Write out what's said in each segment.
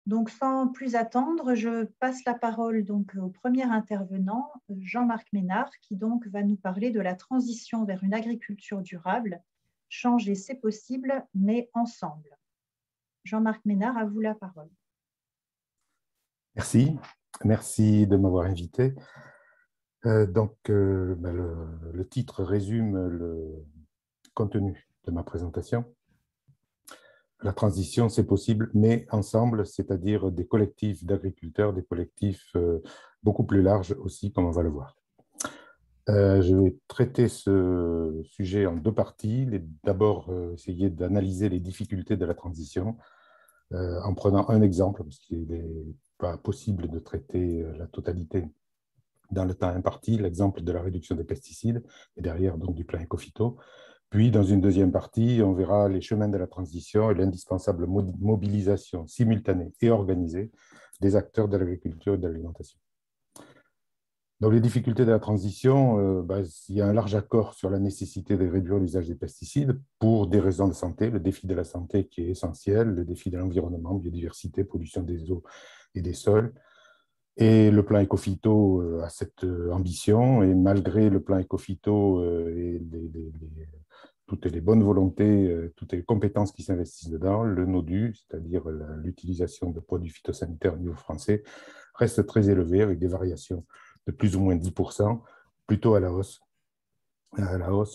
Donc, sans plus attendre, je passe la parole donc au premier intervenant, Jean-Marc Ménard, qui donc va nous parler de la transition vers une agriculture durable. Changer, c'est possible, mais ensemble. Jean-Marc Ménard, à vous la parole. Merci, merci de m'avoir invité. Le titre résume le contenu de ma présentation. La transition, c'est possible, mais ensemble, c'est-à-dire des collectifs d'agriculteurs, des collectifs beaucoup plus larges aussi, comme on va le voir. Je vais traiter ce sujet en deux parties. D'abord, essayer d'analyser les difficultés de la transition en prenant un exemple, parce qu'il n'est pas possible de traiter la totalité dans le temps imparti, l'exemple de la réduction des pesticides, et derrière donc du plan Ecophyto. Puis, dans une deuxième partie, on verra les chemins de la transition et l'indispensable mobilisation simultanée et organisée des acteurs de l'agriculture et de l'alimentation. Dans les difficultés de la transition, il y a un large accord sur la nécessité de réduire l'usage des pesticides pour des raisons de santé, le défi de la santé qui est essentiel, le défi de l'environnement, biodiversité, pollution des eaux et des sols. Et le plan Ecophyto a cette ambition, et malgré le plan Ecophyto et toutes les bonnes volontés, toutes les compétences qui s'investissent dedans, le NODU, c'est-à-dire l'utilisation de produits phytosanitaires au niveau français, reste très élevé avec des variations de plus ou moins 10%, plutôt à la hausse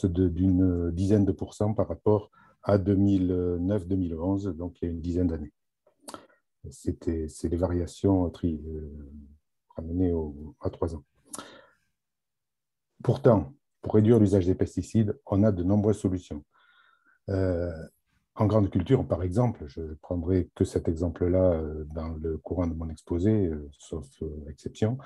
d'une dizaine de pourcents par rapport à 2009-2011, donc il y a une dizaine d'années. C'est les variations ramenées à 3 ans. Pourtant, pour réduire l'usage des pesticides, on a de nombreuses solutions. En grande culture, par exemple, je ne prendrai que cet exemple-là dans le courant de mon exposé, sauf exception.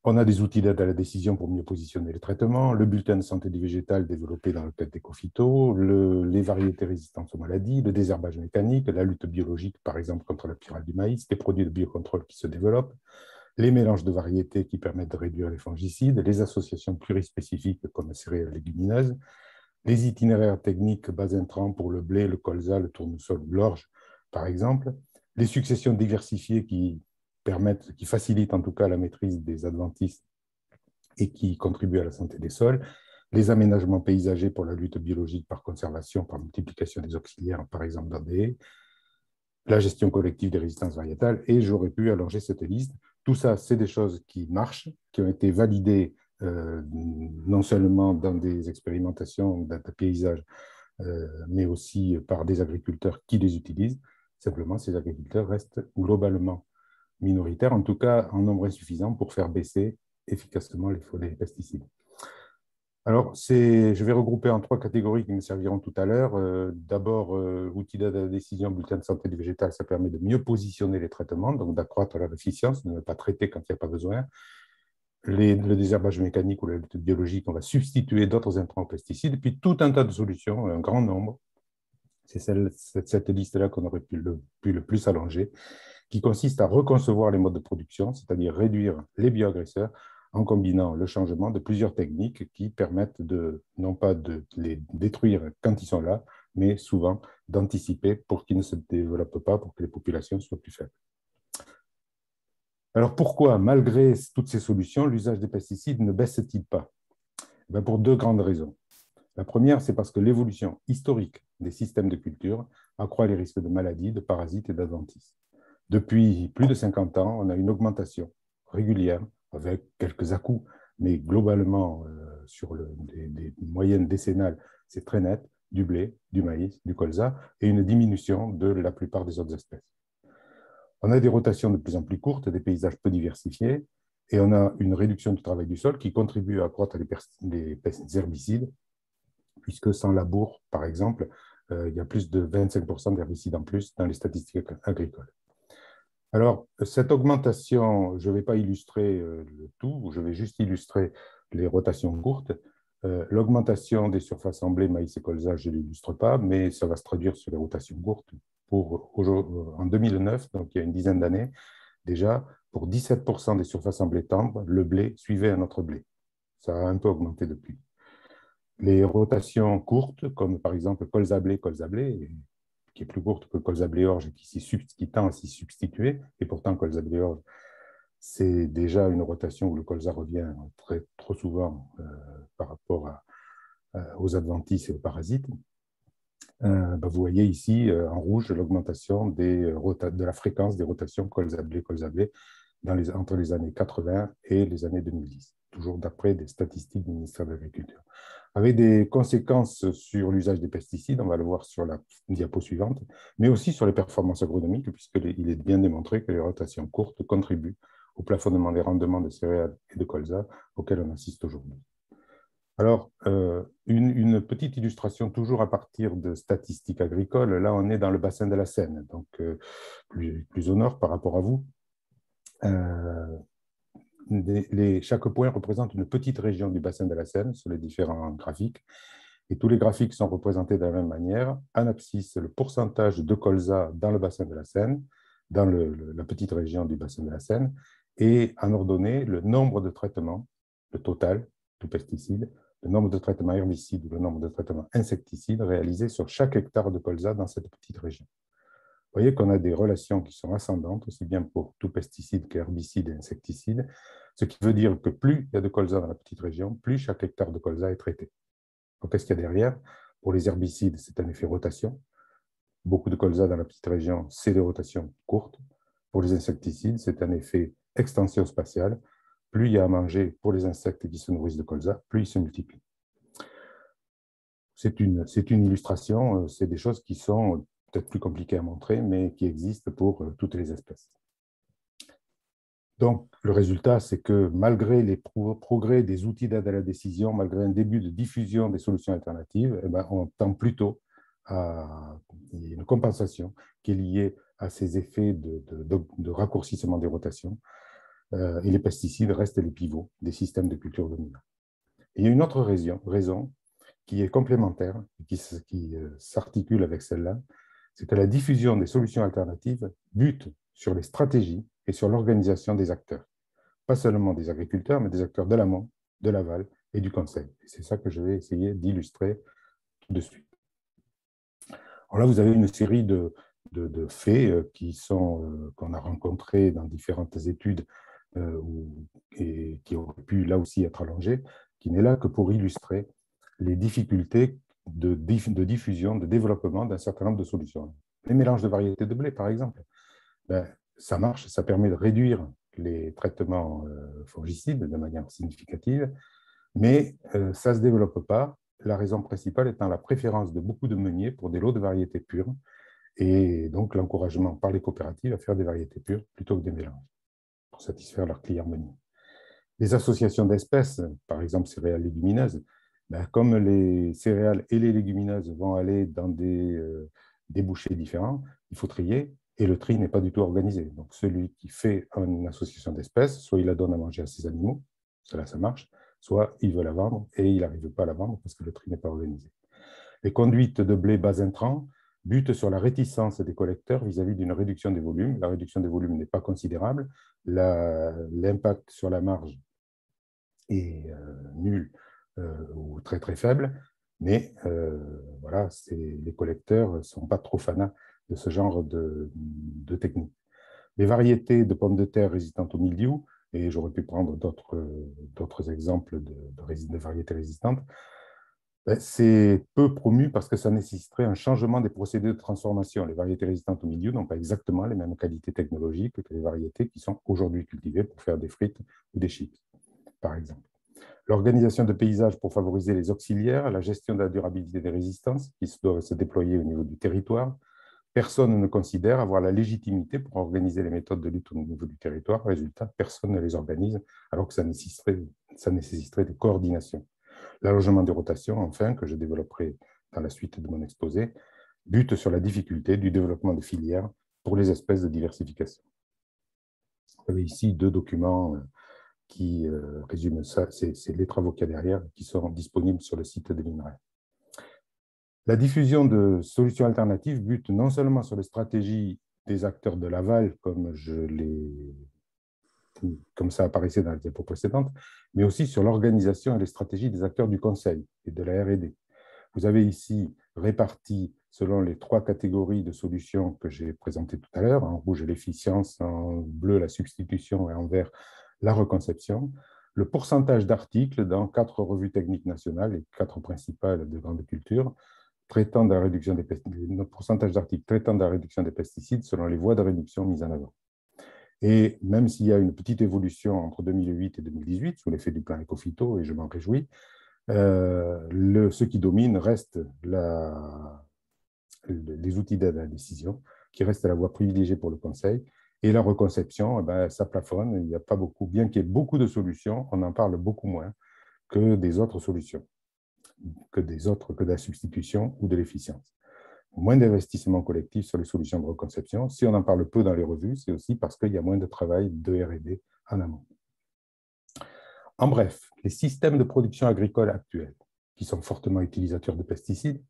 On a des outils d'aide à la décision pour mieux positionner les traitements, le bulletin de santé du végétal développé dans le cadre d'Ecophyto, les variétés résistantes aux maladies, le désherbage mécanique, la lutte biologique, par exemple, contre la pyrale du maïs, des produits de biocontrôle qui se développent, les mélanges de variétés qui permettent de réduire les fongicides, les associations plurispécifiques comme les céréales légumineuses, les itinéraires techniques bas intrants pour le blé, le colza, le tournesol ou l'orge, par exemple, les successions diversifiées qui facilitent en tout cas la maîtrise des adventices et qui contribuent à la santé des sols, les aménagements paysagers pour la lutte biologique par conservation, par multiplication des auxiliaires, par exemple dans des haies, la gestion collective des résistances variétales, et j'aurais pu allonger cette liste. Tout ça, c'est des choses qui marchent, qui ont été validées non seulement dans des expérimentations data paysage, mais aussi par des agriculteurs qui les utilisent. Simplement, ces agriculteurs restent globalement minoritaires, en tout cas en nombre insuffisant pour faire baisser efficacement les pesticides. Alors, je vais regrouper en 3 catégories qui me serviront tout à l'heure. D'abord, outil d'aide à la décision, bulletin de santé du végétal, ça permet de mieux positionner les traitements, donc d'accroître leur efficience, de ne pas traiter quand il n'y a pas besoin. Le désherbage mécanique ou la lutte biologique, on va substituer d'autres intrants aux pesticides, et puis tout un tas de solutions, un grand nombre. C'est cette liste-là qu'on aurait pu le plus allonger, qui consiste à reconcevoir les modes de production, c'est-à-dire réduire les bioagresseurs en combinant le changement de plusieurs techniques qui permettent non pas de les détruire quand ils sont là, mais souvent d'anticiper pour qu'ils ne se développent pas, pour que les populations soient plus faibles. Alors pourquoi, malgré toutes ces solutions, l'usage des pesticides ne baisse-t-il pas? Pour 2 grandes raisons. La première, c'est parce que l'évolution historique des systèmes de culture accroît les risques de maladies, de parasites et d'adventices. Depuis plus de 50 ans, on a une augmentation régulière, avec quelques à-coups, mais globalement, sur des moyennes décennales, c'est très net, du blé, du maïs, du colza, et une diminution de la plupart des autres espèces. On a des rotations de plus en plus courtes, des paysages peu diversifiés, et on a une réduction du travail du sol qui contribue à accroître les herbicides, puisque sans labour, par exemple, il y a plus de 25% d'herbicides en plus dans les statistiques agricoles. Alors, cette augmentation, je ne vais pas illustrer le tout, je vais juste illustrer les rotations courtes. L'augmentation des surfaces en blé, maïs et colza, je ne l'illustre pas, mais ça va se traduire sur les rotations courtes. En 2009, donc il y a une dizaine d'années, déjà, pour 17% des surfaces en blé tendre, le blé suivait un autre blé. Ça a un peu augmenté depuis. Les rotations courtes, comme par exemple colza-blé, qui est plus courte que colza-Bléorge et qui tend à s'y substituer. Et pourtant, colza-Bléorge, c'est déjà une rotation où le colza revient trop souvent par rapport aux adventices et aux parasites. Vous voyez ici en rouge l'augmentation de la fréquence des rotations colza-blé entre les années 80 et les années 2010, toujours d'après des statistiques du ministère de l'Agriculture. Avec des conséquences sur l'usage des pesticides, on va le voir sur la diapo suivante, mais aussi sur les performances agronomiques, puisqu'il est bien démontré que les rotations courtes contribuent au plafonnement des rendements de céréales et de colza auxquels on assiste aujourd'hui. Alors, une petite illustration toujours à partir de statistiques agricoles. Là, on est dans le bassin de la Seine, donc plus au nord par rapport à vous. Chaque point représente une petite région du bassin de la Seine sur les différents graphiques. Et tous les graphiques sont représentés de la même manière. En abscisse, le pourcentage de colza dans le bassin de la Seine, dans la petite région du bassin de la Seine, et en ordonnée, le nombre de traitements, le total, tout pesticide, le nombre de traitements herbicides ou le nombre de traitements insecticides réalisés sur chaque hectare de colza dans cette petite région. Vous voyez qu'on a des relations qui sont ascendantes, aussi bien pour tout pesticide qu'herbicide et insecticide, ce qui veut dire que plus il y a de colza dans la petite région, plus chaque hectare de colza est traité. Donc, qu'est-ce qu'il y a derrière? Pour les herbicides, c'est un effet rotation. Beaucoup de colza dans la petite région, c'est des rotations courtes. Pour les insecticides, c'est un effet extension spatiale. Plus il y a à manger pour les insectes qui se nourrissent de colza, plus ils se multiplient. C'est une illustration, c'est des choses qui sont peut-être plus compliquées à montrer, mais qui existent pour toutes les espèces. Donc, le résultat, c'est que malgré les progrès des outils d'aide à la décision, malgré un début de diffusion des solutions alternatives, on tend plutôt à une compensation qui est liée à ces effets de raccourcissement des rotations. Et les pesticides restent les pivots des systèmes de culture dominants. Il y a une autre raison qui est complémentaire, qui s'articule avec celle-là, c'est que la diffusion des solutions alternatives bute sur les stratégies et sur l'organisation des acteurs. Pas seulement des agriculteurs, mais des acteurs de l'amont, de l'aval et du conseil. C'est ça que je vais essayer d'illustrer tout de suite. Alors là, vous avez une série de faits qu'on a rencontrés dans différentes études et qui auraient pu là aussi être allongés, qui n'est là que pour illustrer les difficultés de diffusion, de développement d'un certain nombre de solutions. Les mélanges de variétés de blé, par exemple, ça marche, ça permet de réduire les traitements fongicides de manière significative, mais ça ne se développe pas. La raison principale étant la préférence de beaucoup de meuniers pour des lots de variétés pures et donc l'encouragement par les coopératives à faire des variétés pures plutôt que des mélanges pour satisfaire leurs clients meuniers. Les associations d'espèces, par exemple céréales légumineuses, comme les céréales et les légumineuses vont aller dans des débouchés différents, il faut trier et le tri n'est pas du tout organisé. Donc celui qui fait une association d'espèces, soit il la donne à manger à ses animaux, cela ça marche, soit il veut la vendre et il n'arrive pas à la vendre parce que le tri n'est pas organisé. Les conduites de blé bas intrants butent sur la réticence des collecteurs vis-à-vis d'une réduction des volumes. La réduction des volumes n'est pas considérable. L'impact sur la marge est nul ou très très faible, mais voilà, les collecteurs ne sont pas trop fanats de ce genre de technique. Les variétés de pommes de terre résistantes au mildiou, et j'aurais pu prendre d'autres exemples de variétés résistantes, c'est peu promu parce que ça nécessiterait un changement des procédés de transformation. Les variétés résistantes au mildiou n'ont pas exactement les mêmes qualités technologiques que les variétés qui sont aujourd'hui cultivées pour faire des frites ou des chips, par exemple. L'organisation de paysages pour favoriser les auxiliaires, la gestion de la durabilité des résistances qui doivent se déployer au niveau du territoire. Personne ne considère avoir la légitimité pour organiser les méthodes de lutte au niveau du territoire. Résultat, personne ne les organise, alors que ça nécessiterait des coordinations. L'allongement des rotations, enfin, que je développerai dans la suite de mon exposé, bute sur la difficulté du développement de filières pour les espèces de diversification. Vous avez ici deux documents qui résument ça. C'est les travaux qu'il y a derrière, qui seront disponibles sur le site de l'INRAE. La diffusion de solutions alternatives bute non seulement sur les stratégies des acteurs de l'aval, comme ça apparaissait dans la diapo précédente, mais aussi sur l'organisation et les stratégies des acteurs du conseil et de la R&D. Vous avez ici réparti selon les 3 catégories de solutions que j'ai présentées tout à l'heure, en rouge l'efficience, en bleu la substitution et en vert la reconception, le pourcentage d'articles dans 4 revues techniques nationales et 4 principales de grande culture, traitant de la réduction des pesticides, le pourcentage d'articles traitant de la réduction des pesticides selon les voies de réduction mises en avant. Et même s'il y a une petite évolution entre 2008 et 2018, sous l'effet du plan Ecophyto, et je m'en réjouis, ce qui domine reste les outils d'aide à la décision, qui restent la voie privilégiée pour le Conseil. Et la reconception, eh ben, ça plafonne, il n'y a pas beaucoup, bien qu'il y ait beaucoup de solutions, on en parle beaucoup moins que des autres solutions, que de la substitution ou de l'efficience. Moins d'investissement collectif sur les solutions de reconception. Si on en parle peu dans les revues, c'est aussi parce qu'il y a moins de travail de R&D en amont. En bref, les systèmes de production agricole actuels, qui sont fortement utilisateurs de pesticides,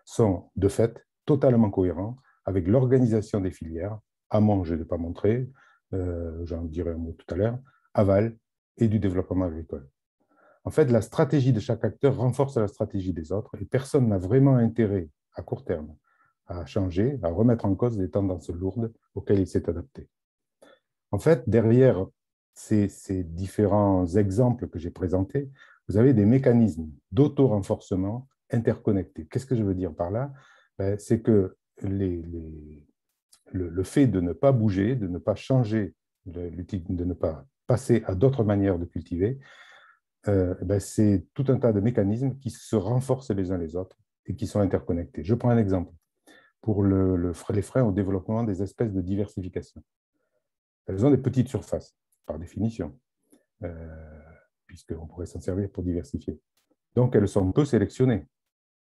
sont de fait totalement cohérents avec l'organisation des filières, amont, je ne l'ai pas montré, j'en dirai un mot tout à l'heure, aval et du développement agricole. En fait, la stratégie de chaque acteur renforce la stratégie des autres et personne n'a vraiment intérêt à court terme à changer, à remettre en cause des tendances lourdes auxquelles il s'est adapté. En fait, derrière ces différents exemples que j'ai présentés, vous avez des mécanismes d'auto-renforcement interconnectés. Qu'est-ce que je veux dire par là? C'est que le fait de ne pas bouger, de ne pas changer, de ne pas passer à d'autres manières de cultiver, c'est tout un tas de mécanismes qui se renforcent les uns les autres et qui sont interconnectés. Je prends un exemple pour les freins au développement des espèces de diversification. Elles ont des petites surfaces, par définition, puisqu'on pourrait s'en servir pour diversifier. Donc, elles sont peu sélectionnées.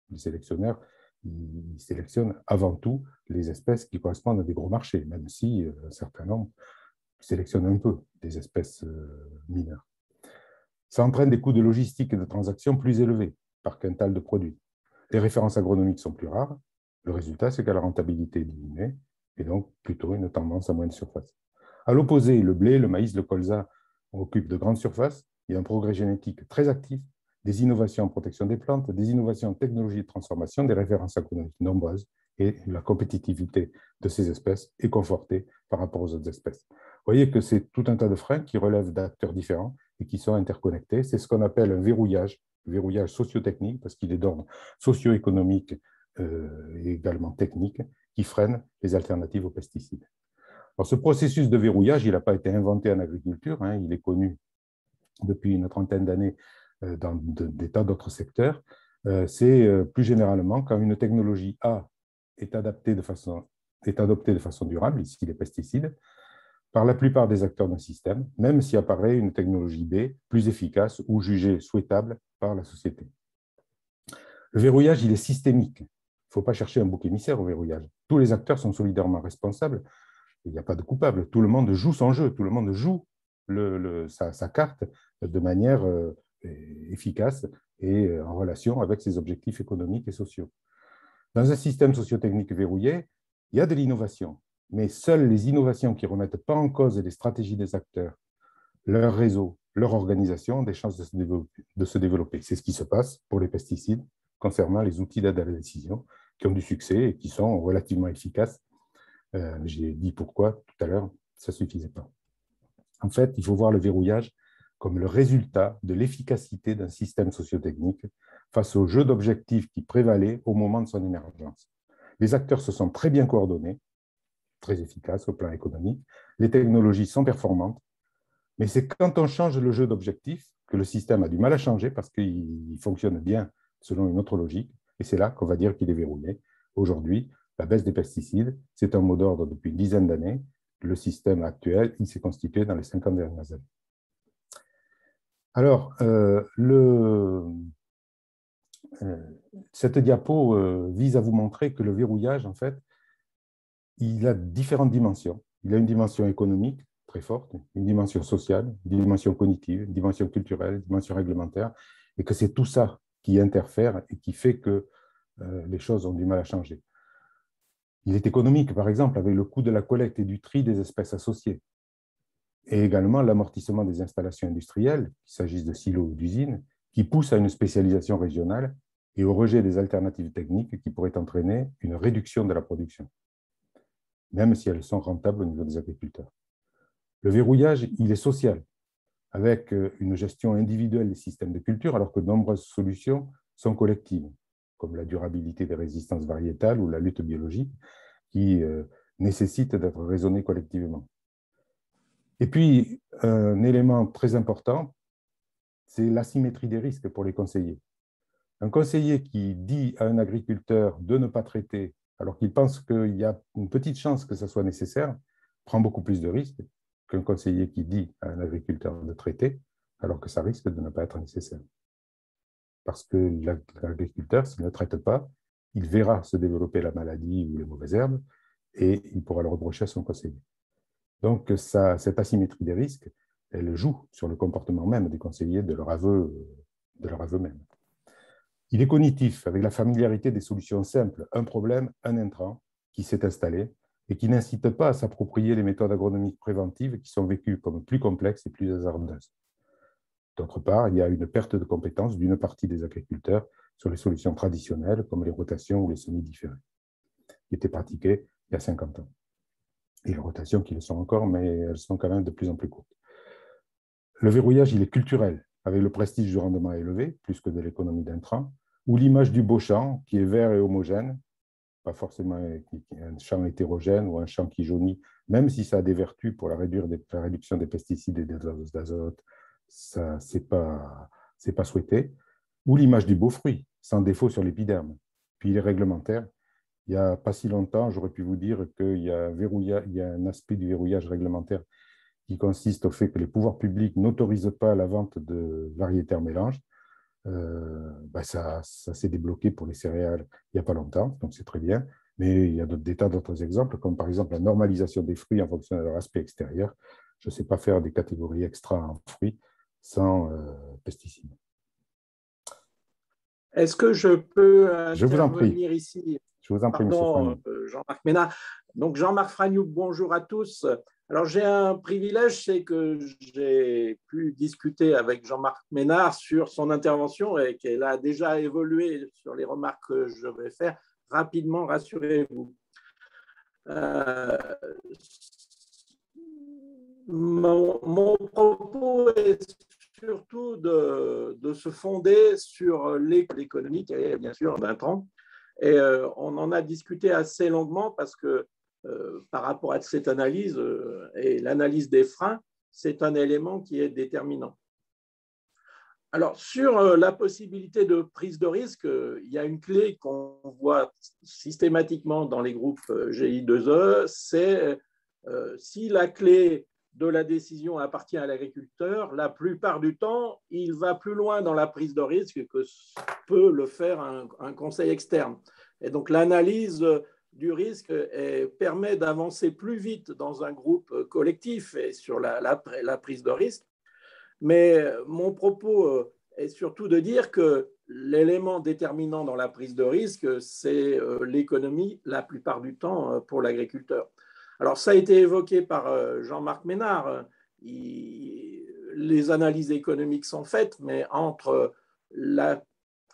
Les sélectionneurs, ils sélectionnent avant tout les espèces qui correspondent à des gros marchés, même si un certain nombre sélectionnent un peu des espèces mineures. Ça entraîne des coûts de logistique et de transaction plus élevés par quintal de produits. Les références agronomiques sont plus rares. Le résultat, c'est que la rentabilité est diminuée et donc plutôt une tendance à moins de surface. À l'opposé, le blé, le maïs, le colza occupent de grandes surfaces. Il y a un progrès génétique très actif, des innovations en protection des plantes, des innovations en technologie de transformation, des références agronomiques nombreuses et la compétitivité de ces espèces est confortée par rapport aux autres espèces. Vous voyez que c'est tout un tas de freins qui relèvent d'acteurs différents et qui sont interconnectés. C'est ce qu'on appelle un verrouillage socio-technique, parce qu'il est d'ordre socio-économique et également technique, qui freine les alternatives aux pesticides. Alors, ce processus de verrouillage, il n'a pas été inventé en agriculture, hein, il est connu depuis une trentaine d'années dans des tas d'autres secteurs. C'est plus généralement quand une technologie A est adoptée de façon durable, ici les pesticides, par la plupart des acteurs d'un système, même si apparaît une technologie B plus efficace ou jugée souhaitable par la société. Le verrouillage, il est systémique. Il ne faut pas chercher un bouc émissaire au verrouillage. Tous les acteurs sont solidairement responsables. Il n'y a pas de coupable. Tout le monde joue son jeu. Tout le monde joue sa carte de manière efficace et en relation avec ses objectifs économiques et sociaux. Dans un système socio-technique verrouillé, il y a de l'innovation, mais seules les innovations qui ne remettent pas en cause les stratégies des acteurs, leur réseau, leur organisation, ont des chances de se développer. C'est ce qui se passe pour les pesticides concernant les outils d'aide à la décision qui ont du succès et qui sont relativement efficaces. J'ai dit pourquoi tout à l'heure, ça ne suffisait pas. En fait, il faut voir le verrouillage comme le résultat de l'efficacité d'un système socio-technique face au jeu d'objectifs qui prévalait au moment de son émergence. Les acteurs se sont très bien coordonnés, très efficaces au plan économique, les technologies sont performantes, mais c'est quand on change le jeu d'objectifs que le système a du mal à changer parce qu'il fonctionne bien selon une autre logique, et c'est là qu'on va dire qu'il est verrouillé. Aujourd'hui, la baisse des pesticides, c'est un mot d'ordre depuis une dizaine d'années. Le système actuel, il s'est constitué dans les 50 dernières années. Alors, cette diapo vise à vous montrer que le verrouillage, en fait, il a différentes dimensions. Il a une dimension économique très forte, une dimension sociale, une dimension cognitive, une dimension culturelle, une dimension réglementaire, et que c'est tout ça qui interfère et qui fait que les choses ont du mal à changer. Il est économique, par exemple, avec le coût de la collecte et du tri des espèces associées, et également l'amortissement des installations industrielles, qu'il s'agisse de silos ou d'usines, qui poussent à une spécialisation régionale et au rejet des alternatives techniques qui pourraient entraîner une réduction de la production, même si elles sont rentables au niveau des agriculteurs. Le verrouillage, il est social, avec une gestion individuelle des systèmes de culture, alors que de nombreuses solutions sont collectives, comme la durabilité des résistances variétales ou la lutte biologique, qui nécessitent d'être raisonnées collectivement. Et puis, un élément très important, c'est l'asymétrie des risques pour les conseillers. Un conseiller qui dit à un agriculteur de ne pas traiter, alors qu'il pense qu'il y a une petite chance que ça soit nécessaire, prend beaucoup plus de risques qu'un conseiller qui dit à un agriculteur de traiter, alors que ça risque de ne pas être nécessaire. Parce que l'agriculteur, s'il ne traite pas, il verra se développer la maladie ou les mauvaises herbes et il pourra le reprocher à son conseiller. Donc, cette asymétrie des risques, elle joue sur le comportement même des conseillers, de leur aveu même. Il est cognitif, avec la familiarité des solutions simples, un problème, un intrant, qui s'est installé et qui n'incite pas à s'approprier les méthodes agronomiques préventives qui sont vécues comme plus complexes et plus hasardeuses. D'autre part, il y a une perte de compétences d'une partie des agriculteurs sur les solutions traditionnelles, comme les rotations ou les semis différés, qui étaient pratiquées il y a 50 ans. Et les rotations qui le sont encore, mais elles sont quand même de plus en plus courtes. Le verrouillage, il est culturel, avec le prestige du rendement élevé, plus que de l'économie d'intrants, ou l'image du beau champ, qui est vert et homogène, pas forcément un champ hétérogène ou un champ qui jaunit, même si ça a des vertus pour la réduction des pesticides et des doses d'azote, ça, c'est pas souhaité, ou l'image du beau fruit, sans défaut sur l'épiderme. Puis les réglementaires, il n'y a pas si longtemps, j'aurais pu vous dire qu'il y a un aspect du verrouillage réglementaire qui consiste au fait que les pouvoirs publics n'autorisent pas la vente de variétés en mélange. Ça s'est débloqué pour les céréales il n'y a pas longtemps, donc c'est très bien. Mais il y a des tas d'autres exemples, comme par exemple la normalisation des fruits en fonction de leur aspect extérieur. Je ne sais pas faire des catégories extra en fruits sans pesticides. Est-ce que je peux Je vous en prie. intervenir ici? Je vous en prie, Pardon, M. Fragnoul. Jean-Marc Ménard. Donc, Jean-Marc Fragnoul, bonjour à tous. Alors, j'ai un privilège, c'est que j'ai pu discuter avec Jean-Marc Ménard sur son intervention et qu'elle a déjà évolué sur les remarques que je vais faire. Rapidement, rassurez-vous. Mon propos est surtout de se fonder sur l'économie qui est bien sûr d'intrants. Et on en a discuté assez longuement parce que par rapport à cette analyse et l'analyse des freins, c'est un élément qui est déterminant. Alors, sur la possibilité de prise de risque, il y a une clé qu'on voit systématiquement dans les groupes GI2E, c'est si la clé de la décision appartient à l'agriculteur, la plupart du temps, il va plus loin dans la prise de risque que peut le faire un conseil externe. Et donc, l'analyse du risque permet d'avancer plus vite dans un groupe collectif et sur la prise de risque. Mais mon propos est surtout de dire que l'élément déterminant dans la prise de risque, c'est l'économie, la plupart du temps, pour l'agriculteur. Alors, ça a été évoqué par Jean-Marc Ménard. Les analyses économiques sont faites, mais entre la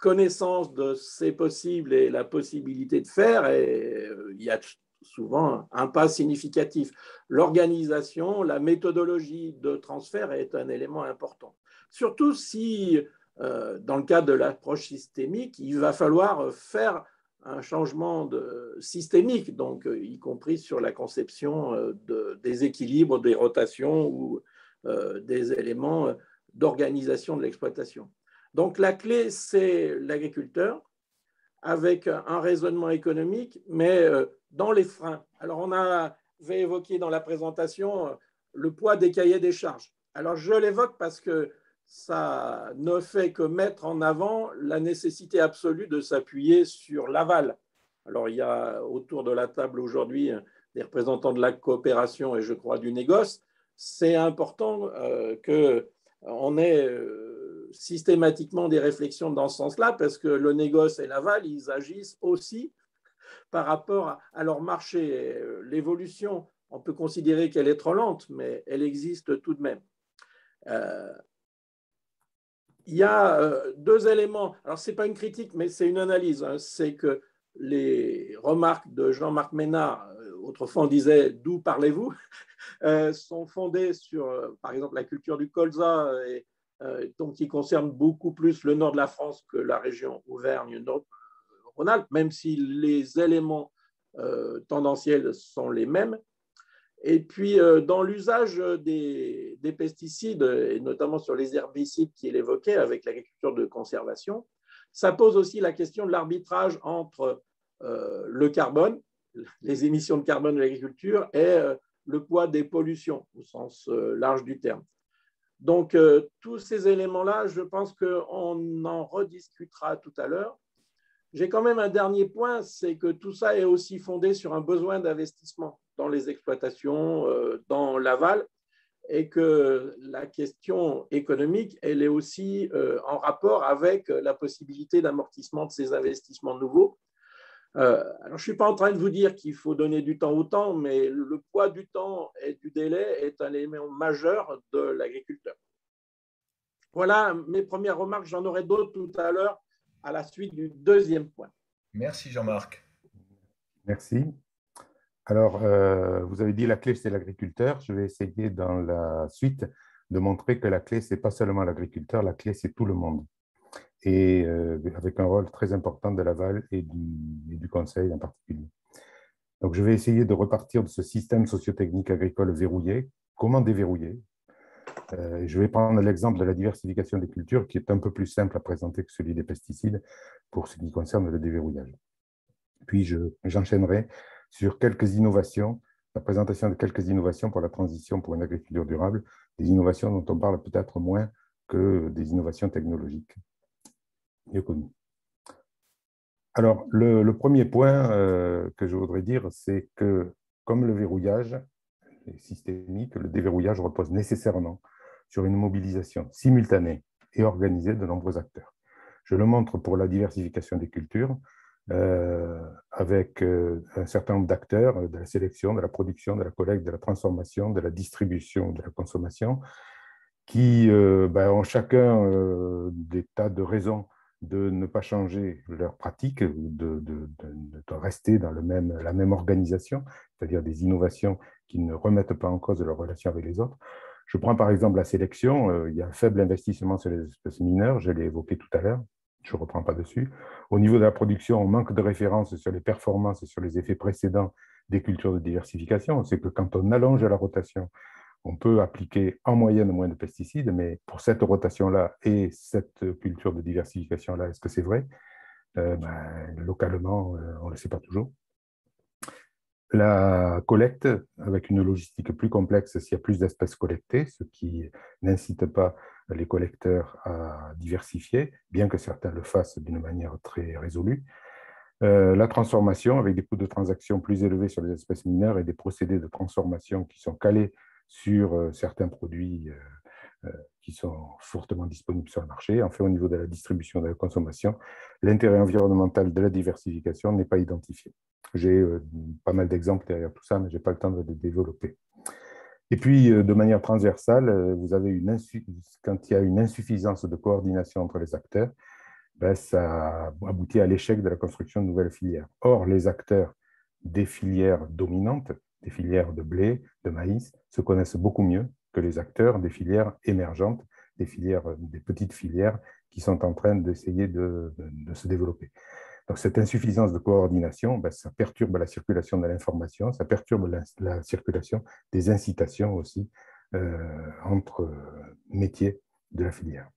connaissance de ces possibles et la possibilité de faire, il y a souvent un pas significatif. L'organisation, la méthodologie de transfert est un élément important. Surtout si, dans le cadre de l'approche systémique, il va falloir faire un changement systémique, donc y compris sur la conception des équilibres, des rotations ou des éléments d'organisation de l'exploitation. Donc la clé, c'est l'agriculteur avec un raisonnement économique, mais dans les freins. Alors on avait évoqué dans la présentation le poids des cahiers des charges. Alors je l'évoque parce que ça ne fait que mettre en avant la nécessité absolue de s'appuyer sur l'aval. Alors, il y a autour de la table aujourd'hui des représentants de la coopération et je crois du négoce. C'est important qu'on ait systématiquement des réflexions dans ce sens-là parce que le négoce et l'aval, ils agissent aussi par rapport à leur marché. L'évolution, on peut considérer qu'elle est trop lente, mais elle existe tout de même. Il y a deux éléments. Alors, ce n'est pas une critique, mais c'est une analyse. Hein. C'est que les remarques de Jean-Marc Ménard, autrefois on disait « d'où parlez-vous ?» sont fondées sur, par exemple, la culture du colza, donc qui concerne beaucoup plus le nord de la France que la région Auvergne-Rhône-Alpes, même si les éléments tendanciels sont les mêmes. Et puis, dans l'usage des pesticides, et notamment sur les herbicides qu'il évoquait avec l'agriculture de conservation, ça pose aussi la question de l'arbitrage entre le carbone, les émissions de carbone de l'agriculture, et le poids des pollutions, au sens large du terme. Donc, tous ces éléments-là, je pense qu'on en rediscutera tout à l'heure. J'ai quand même un dernier point, c'est que tout ça est aussi fondé sur un besoin d'investissement dans les exploitations, dans l'aval, et que la question économique, elle est aussi en rapport avec la possibilité d'amortissement de ces investissements nouveaux. Alors, je ne suis pas en train de vous dire qu'il faut donner du temps au temps, mais le poids du temps et du délai est un élément majeur de l'agriculteur. Voilà mes premières remarques, j'en aurai d'autres tout à l'heure à la suite du deuxième point. Merci Jean-Marc. Merci. Alors, vous avez dit la clé, c'est l'agriculteur. Je vais essayer dans la suite de montrer que la clé, ce n'est pas seulement l'agriculteur, la clé, c'est tout le monde. Et avec un rôle très important de l'aval et du conseil en particulier. Donc, je vais essayer de repartir de ce système sociotechnique agricole verrouillé. Comment déverrouiller? Je vais prendre l'exemple de la diversification des cultures, qui est un peu plus simple à présenter que celui des pesticides pour ce qui concerne le déverrouillage. Puis, j'enchaînerai sur quelques innovations, la présentation de quelques innovations pour la transition pour une agriculture durable, des innovations dont on parle peut-être moins que des innovations technologiques mieux connues. Alors, le premier point que je voudrais dire, c'est que comme le verrouillage est systémique, le déverrouillage repose nécessairement sur une mobilisation simultanée et organisée de nombreux acteurs. Je le montre pour la diversification des cultures, avec un certain nombre d'acteurs de la sélection, de la production, de la collecte, de la transformation, de la distribution, de la consommation, qui ont chacun des tas de raisons de ne pas changer leurs pratiques, de rester dans la même organisation, c'est-à-dire des innovations qui ne remettent pas en cause leur relation avec les autres. Je prends par exemple la sélection, il y a un faible investissement sur les espèces mineures, je l'ai évoqué tout à l'heure, je ne reprends pas dessus. Au niveau de la production, on manque de références sur les performances et sur les effets précédents des cultures de diversification. C'est que quand on allonge la rotation, on peut appliquer en moyenne moins de pesticides, mais pour cette rotation-là et cette culture de diversification-là, est-ce que c'est vrai? Localement, on ne le sait pas toujours. La collecte, avec une logistique plus complexe s'il y a plus d'espèces collectées, ce qui n'incite pas les collecteurs à diversifier, bien que certains le fassent d'une manière très résolue. La transformation, avec des coûts de transaction plus élevés sur les espèces mineures et des procédés de transformation qui sont calés sur certains produits qui sont fortement disponibles sur le marché. Enfin, au niveau de la distribution et de la consommation, l'intérêt environnemental de la diversification n'est pas identifié. J'ai pas mal d'exemples derrière tout ça, mais je n'ai pas le temps de les développer. Et puis, de manière transversale, vous avez quand il y a une insuffisance de coordination entre les acteurs, ça aboutit à l'échec de la construction de nouvelles filières. Or, les acteurs des filières dominantes, des filières de blé, de maïs, se connaissent beaucoup mieux que les acteurs des filières émergentes, des petites filières qui sont en train d'essayer de se développer. Donc, cette insuffisance de coordination, ça perturbe la circulation de l'information, ça perturbe la circulation des incitations aussi entre métiers de la filière.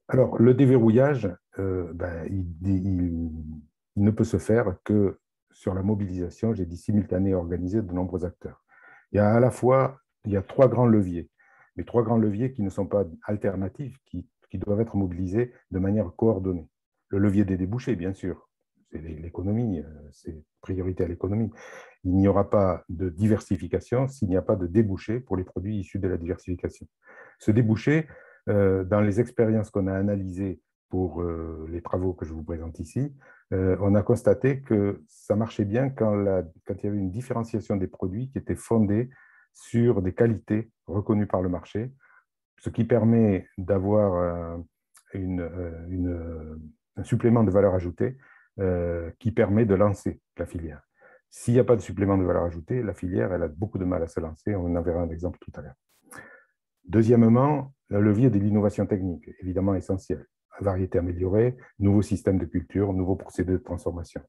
Alors, le déverrouillage, il ne peut se faire que sur la mobilisation, j'ai dit simultanée et organisée de nombreux acteurs. Il y a trois grands leviers, mais trois grands leviers qui ne sont pas alternatifs, qui doivent être mobilisés de manière coordonnée. Le levier des débouchés, bien sûr, c'est l'économie, c'est priorité à l'économie. Il n'y aura pas de diversification s'il n'y a pas de débouché pour les produits issus de la diversification. Ce débouché, dans les expériences qu'on a analysées pour les travaux que je vous présente ici, on a constaté que ça marchait bien quand il y avait une différenciation des produits qui était fondée sur des qualités reconnues par le marché, ce qui permet d'avoir un supplément de valeur ajoutée qui permet de lancer la filière. S'il n'y a pas de supplément de valeur ajoutée, la filière, elle a beaucoup de mal à se lancer. On en verra un exemple tout à l'heure. Deuxièmement, le levier de l'innovation technique, évidemment essentiel. Variété améliorée, nouveaux systèmes de culture, nouveaux procédés de transformation.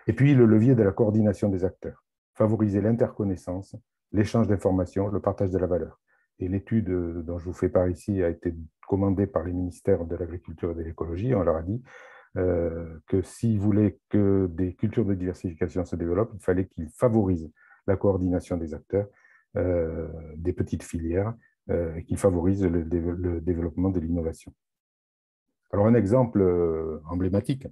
Et puis, le levier de la coordination des acteurs. Favoriser l'interconnaissance, l'échange d'informations, le partage de la valeur. Et l'étude dont je vous fais part ici a été commandée par les ministères de l'Agriculture et de l'Écologie. On leur a dit que s'ils voulaient que des cultures de diversification se développent, il fallait qu'ils favorisent la coordination des acteurs, des petites filières, et qu'ils favorisent le développement de l'innovation. Alors, un exemple emblématique,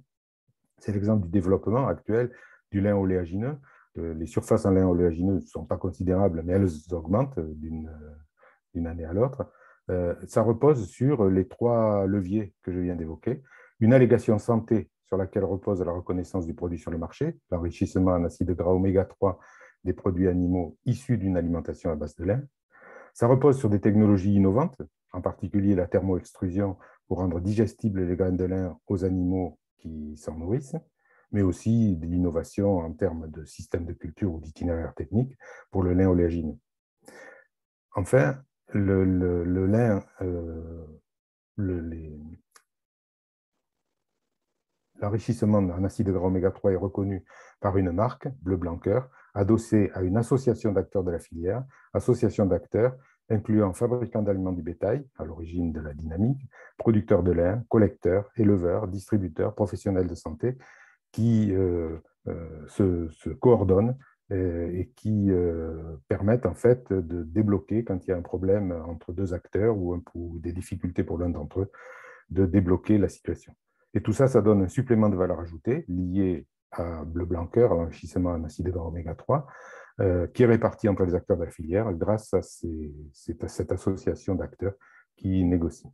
c'est l'exemple du développement actuel du lin oléagineux. Les surfaces en lin oléagineux ne sont pas considérables, mais elles augmentent d'une année à l'autre. Ça repose sur les 3 leviers que je viens d'évoquer. Une allégation santé sur laquelle repose la reconnaissance du produit sur le marché, l'enrichissement en acides gras oméga 3 des produits animaux issus d'une alimentation à base de lin. Ça repose sur des technologies innovantes, en particulier la thermoextrusion pour rendre digestibles les graines de lin aux animaux qui s'en nourrissent, mais aussi de l'innovation en termes de système de culture ou d'itinéraire technique pour le lin oléagineux. Enfin, le lin, l'enrichissement en acides gras oméga 3 est reconnu par une marque, Bleu Blanc Cœur, adossée à une association d'acteurs de la filière, association d'acteurs incluant fabricants d'aliments du bétail, à l'origine de la dynamique, producteurs de lin, collecteurs, éleveurs, distributeurs, professionnels de santé, qui se coordonnent et qui permettent en fait de débloquer, quand il y a un problème entre 2 acteurs ou des difficultés pour l'un d'entre eux, de débloquer la situation. Et tout ça, ça donne un supplément de valeur ajoutée lié à Bleu Blanc Cœur, à l'enrichissement en acides gras oméga 3, qui est réparti entre les acteurs de la filière grâce à cette association d'acteurs qui négocient.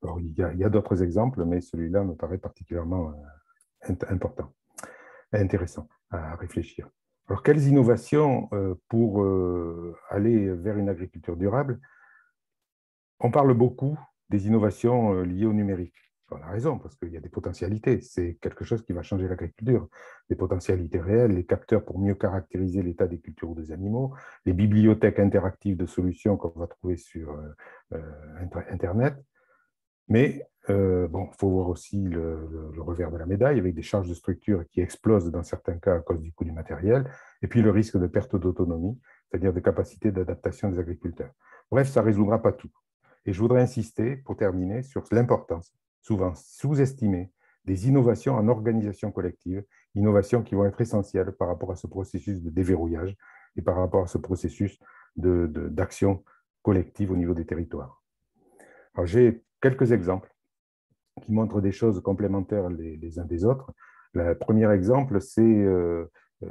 Alors, il y a d'autres exemples, mais celui-là me paraît particulièrement important, intéressant à réfléchir. Alors, quelles innovations pour aller vers une agriculture durable? On parle beaucoup des innovations liées au numérique. On a raison, parce qu'il y a des potentialités. C'est quelque chose qui va changer l'agriculture. Des potentialités réelles, les capteurs pour mieux caractériser l'état des cultures ou des animaux, les bibliothèques interactives de solutions qu'on va trouver sur Internet. Mais bon, il faut voir aussi le revers de la médaille, avec des charges de structure qui explosent dans certains cas à cause du coût du matériel, et puis le risque de perte d'autonomie, c'est-à-dire de capacité d'adaptation des agriculteurs. Bref, ça ne résoudra pas tout. Et je voudrais insister, pour terminer, sur l'importance, souvent sous-estimée, des innovations en organisation collective, innovations qui vont être essentielles par rapport à ce processus de déverrouillage et par rapport à ce processus d'action collective au niveau des territoires. Alors, j'ai quelques exemples qui montrent des choses complémentaires les uns des autres. Le premier exemple, c'est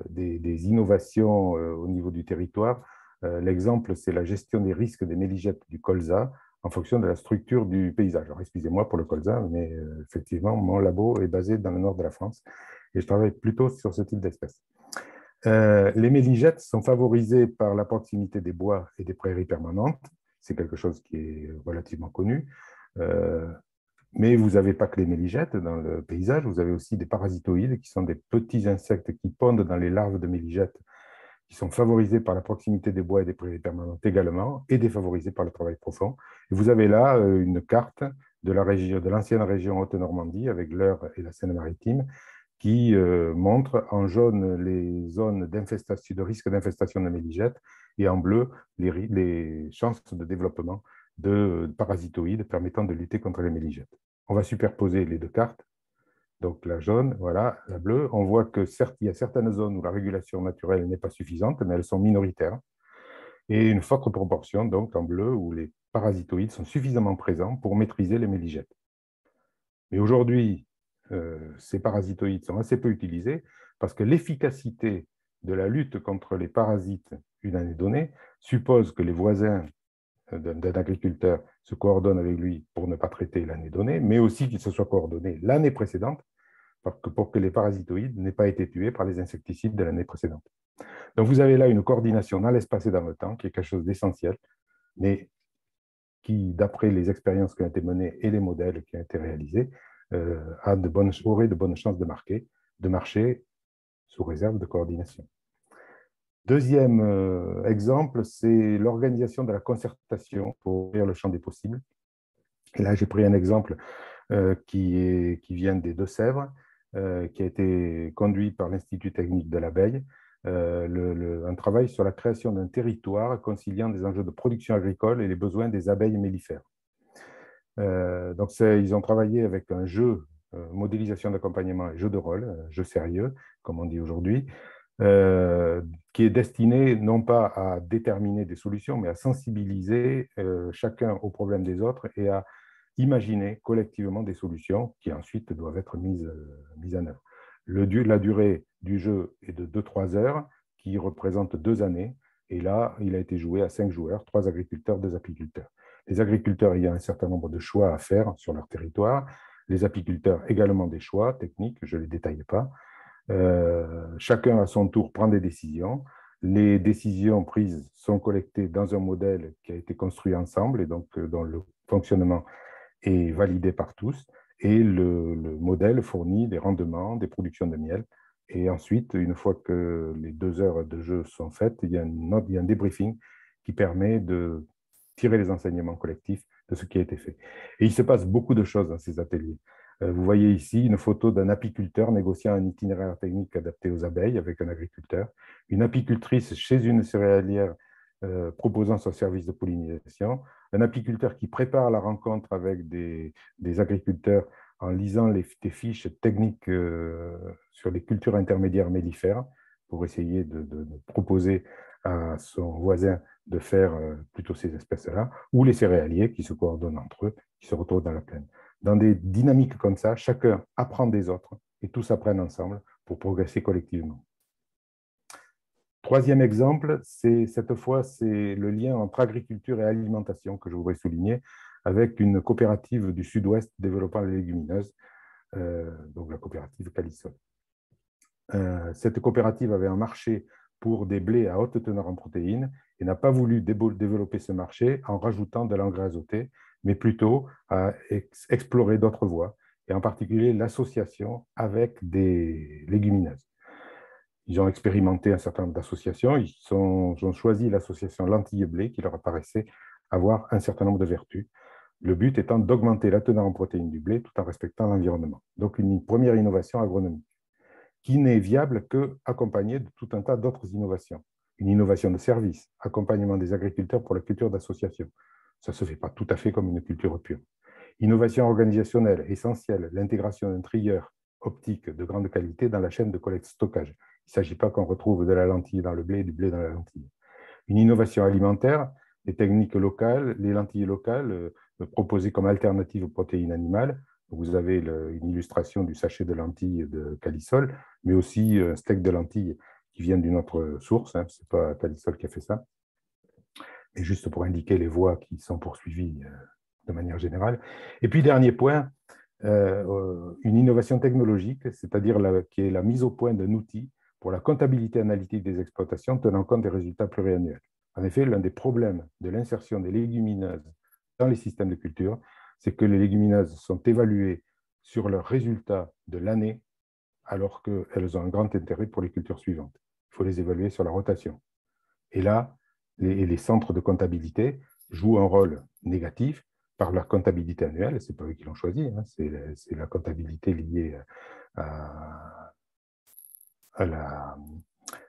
des innovations au niveau du territoire. L'exemple, c'est la gestion des risques des méligettes du colza en fonction de la structure du paysage. Alors, excusez-moi pour le colza, mais effectivement, mon labo est basé dans le nord de la France et je travaille plutôt sur ce type d'espèces. Les méligettes sont favorisées par la proximité des bois et des prairies permanentes. C'est quelque chose qui est relativement connu. Mais vous n'avez pas que les méligettes dans le paysage, vous avez aussi des parasitoïdes qui sont des petits insectes qui pondent dans les larves de méligettes, qui sont favorisés par la proximité des bois et des prairies permanentes également, et défavorisés par le travail profond. Et vous avez là une carte de l'ancienne région Haute-Normandie avec l'Eure et la Seine-Maritime, qui montre en jaune les zones de risque d'infestation de méligettes et en bleu les chances de développement de parasitoïdes permettant de lutter contre les méligettes. On va superposer les 2 cartes. Donc la jaune, voilà, la bleue. On voit que certes, il y a certaines zones où la régulation naturelle n'est pas suffisante, mais elles sont minoritaires. Et une forte proportion, donc en bleu, où les parasitoïdes sont suffisamment présents pour maîtriser les méligettes. Mais aujourd'hui, ces parasitoïdes sont assez peu utilisés parce que l'efficacité de la lutte contre les parasites une année donnée suppose que les voisins d'un agriculteur se coordonnent avec lui pour ne pas traiter l'année donnée, mais aussi qu'ils se soient coordonnés l'année précédente pour que les parasitoïdes n'aient pas été tués par les insecticides de l'année précédente. Donc vous avez là une coordination dans l'espace et dans le temps qui est quelque chose d'essentiel, mais qui, d'après les expériences qui ont été menées et les modèles qui ont été réalisés, aurait de bonnes chances de marcher sous réserve de coordination. Deuxième exemple, c'est l'organisation de la concertation pour ouvrir le champ des possibles. Et là, j'ai pris un exemple qui vient des Deux-Sèvres, qui a été conduit par l'Institut technique de l'abeille, un travail sur la création d'un territoire conciliant des enjeux de production agricole et les besoins des abeilles mellifères. Donc, ils ont travaillé avec un jeu, modélisation d'accompagnement et jeu de rôle, jeu sérieux, comme on dit aujourd'hui, qui est destiné non pas à déterminer des solutions, mais à sensibiliser chacun aux problèmes des autres et à imaginer collectivement des solutions qui ensuite doivent être mises en œuvre. La durée du jeu est de 2-3 heures, qui représente 2 années, et là, il a été joué à 5 joueurs, 3 agriculteurs, 2 apiculteurs. Les agriculteurs, il y a un certain nombre de choix à faire sur leur territoire, les apiculteurs également des choix techniques, je ne les détaille pas. Chacun à son tour prend des décisions. Les décisions prises sont collectées dans un modèle qui a été construit ensemble et donc dont le fonctionnement est validé par tous. Et le modèle fournit des rendements, des productions de miel. Et ensuite, une fois que les 2 heures de jeu sont faites, il y a un débriefing qui permet de tirer les enseignements collectifs de ce qui a été fait. Et il se passe beaucoup de choses dans ces ateliers. Vous voyez ici une photo d'un apiculteur négociant un itinéraire technique adapté aux abeilles avec un agriculteur, une apicultrice chez une céréalière proposant son service de pollinisation, un apiculteur qui prépare la rencontre avec des agriculteurs en lisant des fiches techniques sur les cultures intermédiaires mellifères pour essayer de proposer à son voisin de faire plutôt ces espèces-là, ou les céréaliers qui se coordonnent entre eux, qui se retrouvent dans la plaine. Dans des dynamiques comme ça, chacun apprend des autres et tous apprennent ensemble pour progresser collectivement. Troisième exemple, cette fois, c'est le lien entre agriculture et alimentation que je voudrais souligner avec une coopérative du Sud-Ouest développant les légumineuses, donc la coopérative Calisol. Cette coopérative avait un marché pour des blés à haute teneur en protéines et n'a pas voulu développer ce marché en rajoutant de l'engrais azoté, mais plutôt à explorer d'autres voies, et en particulier l'association avec des légumineuses. Ils ont expérimenté un certain nombre d'associations, ils ont choisi l'association lentilles-blé qui leur apparaissait avoir un certain nombre de vertus, le but étant d'augmenter la teneur en protéines du blé tout en respectant l'environnement. Donc une première innovation agronomique, qui n'est viable qu'accompagnée de tout un tas d'autres innovations. Une innovation de service, accompagnement des agriculteurs pour la culture d'association. Ça ne se fait pas tout à fait comme une culture pure. Innovation organisationnelle essentielle, l'intégration d'un trieur optique de grande qualité dans la chaîne de collecte-stockage. Il ne s'agit pas qu'on retrouve de la lentille dans le blé et du blé dans la lentille. Une innovation alimentaire, les techniques locales, les lentilles locales proposées comme alternative aux protéines animales. Vous avez une illustration du sachet de lentilles de Calisol, mais aussi un steak de lentilles qui vient d'une autre source. Hein, ce n'est pas Calisol qui a fait ça. Et juste pour indiquer les voies qui sont poursuivies de manière générale. Et puis, dernier point, une innovation technologique, c'est-à-dire qui est la mise au point d'un outil pour la comptabilité analytique des exploitations tenant compte des résultats pluriannuels. En effet, l'un des problèmes de l'insertion des légumineuses dans les systèmes de culture, c'est que les légumineuses sont évaluées sur leurs résultats de l'année, alors qu'elles ont un grand intérêt pour les cultures suivantes. Il faut les évaluer sur la rotation. Et là, les centres de comptabilité jouent un rôle négatif par leur comptabilité annuelle. Ce n'est pas eux qui l'ont choisi, hein, c'est la comptabilité liée à la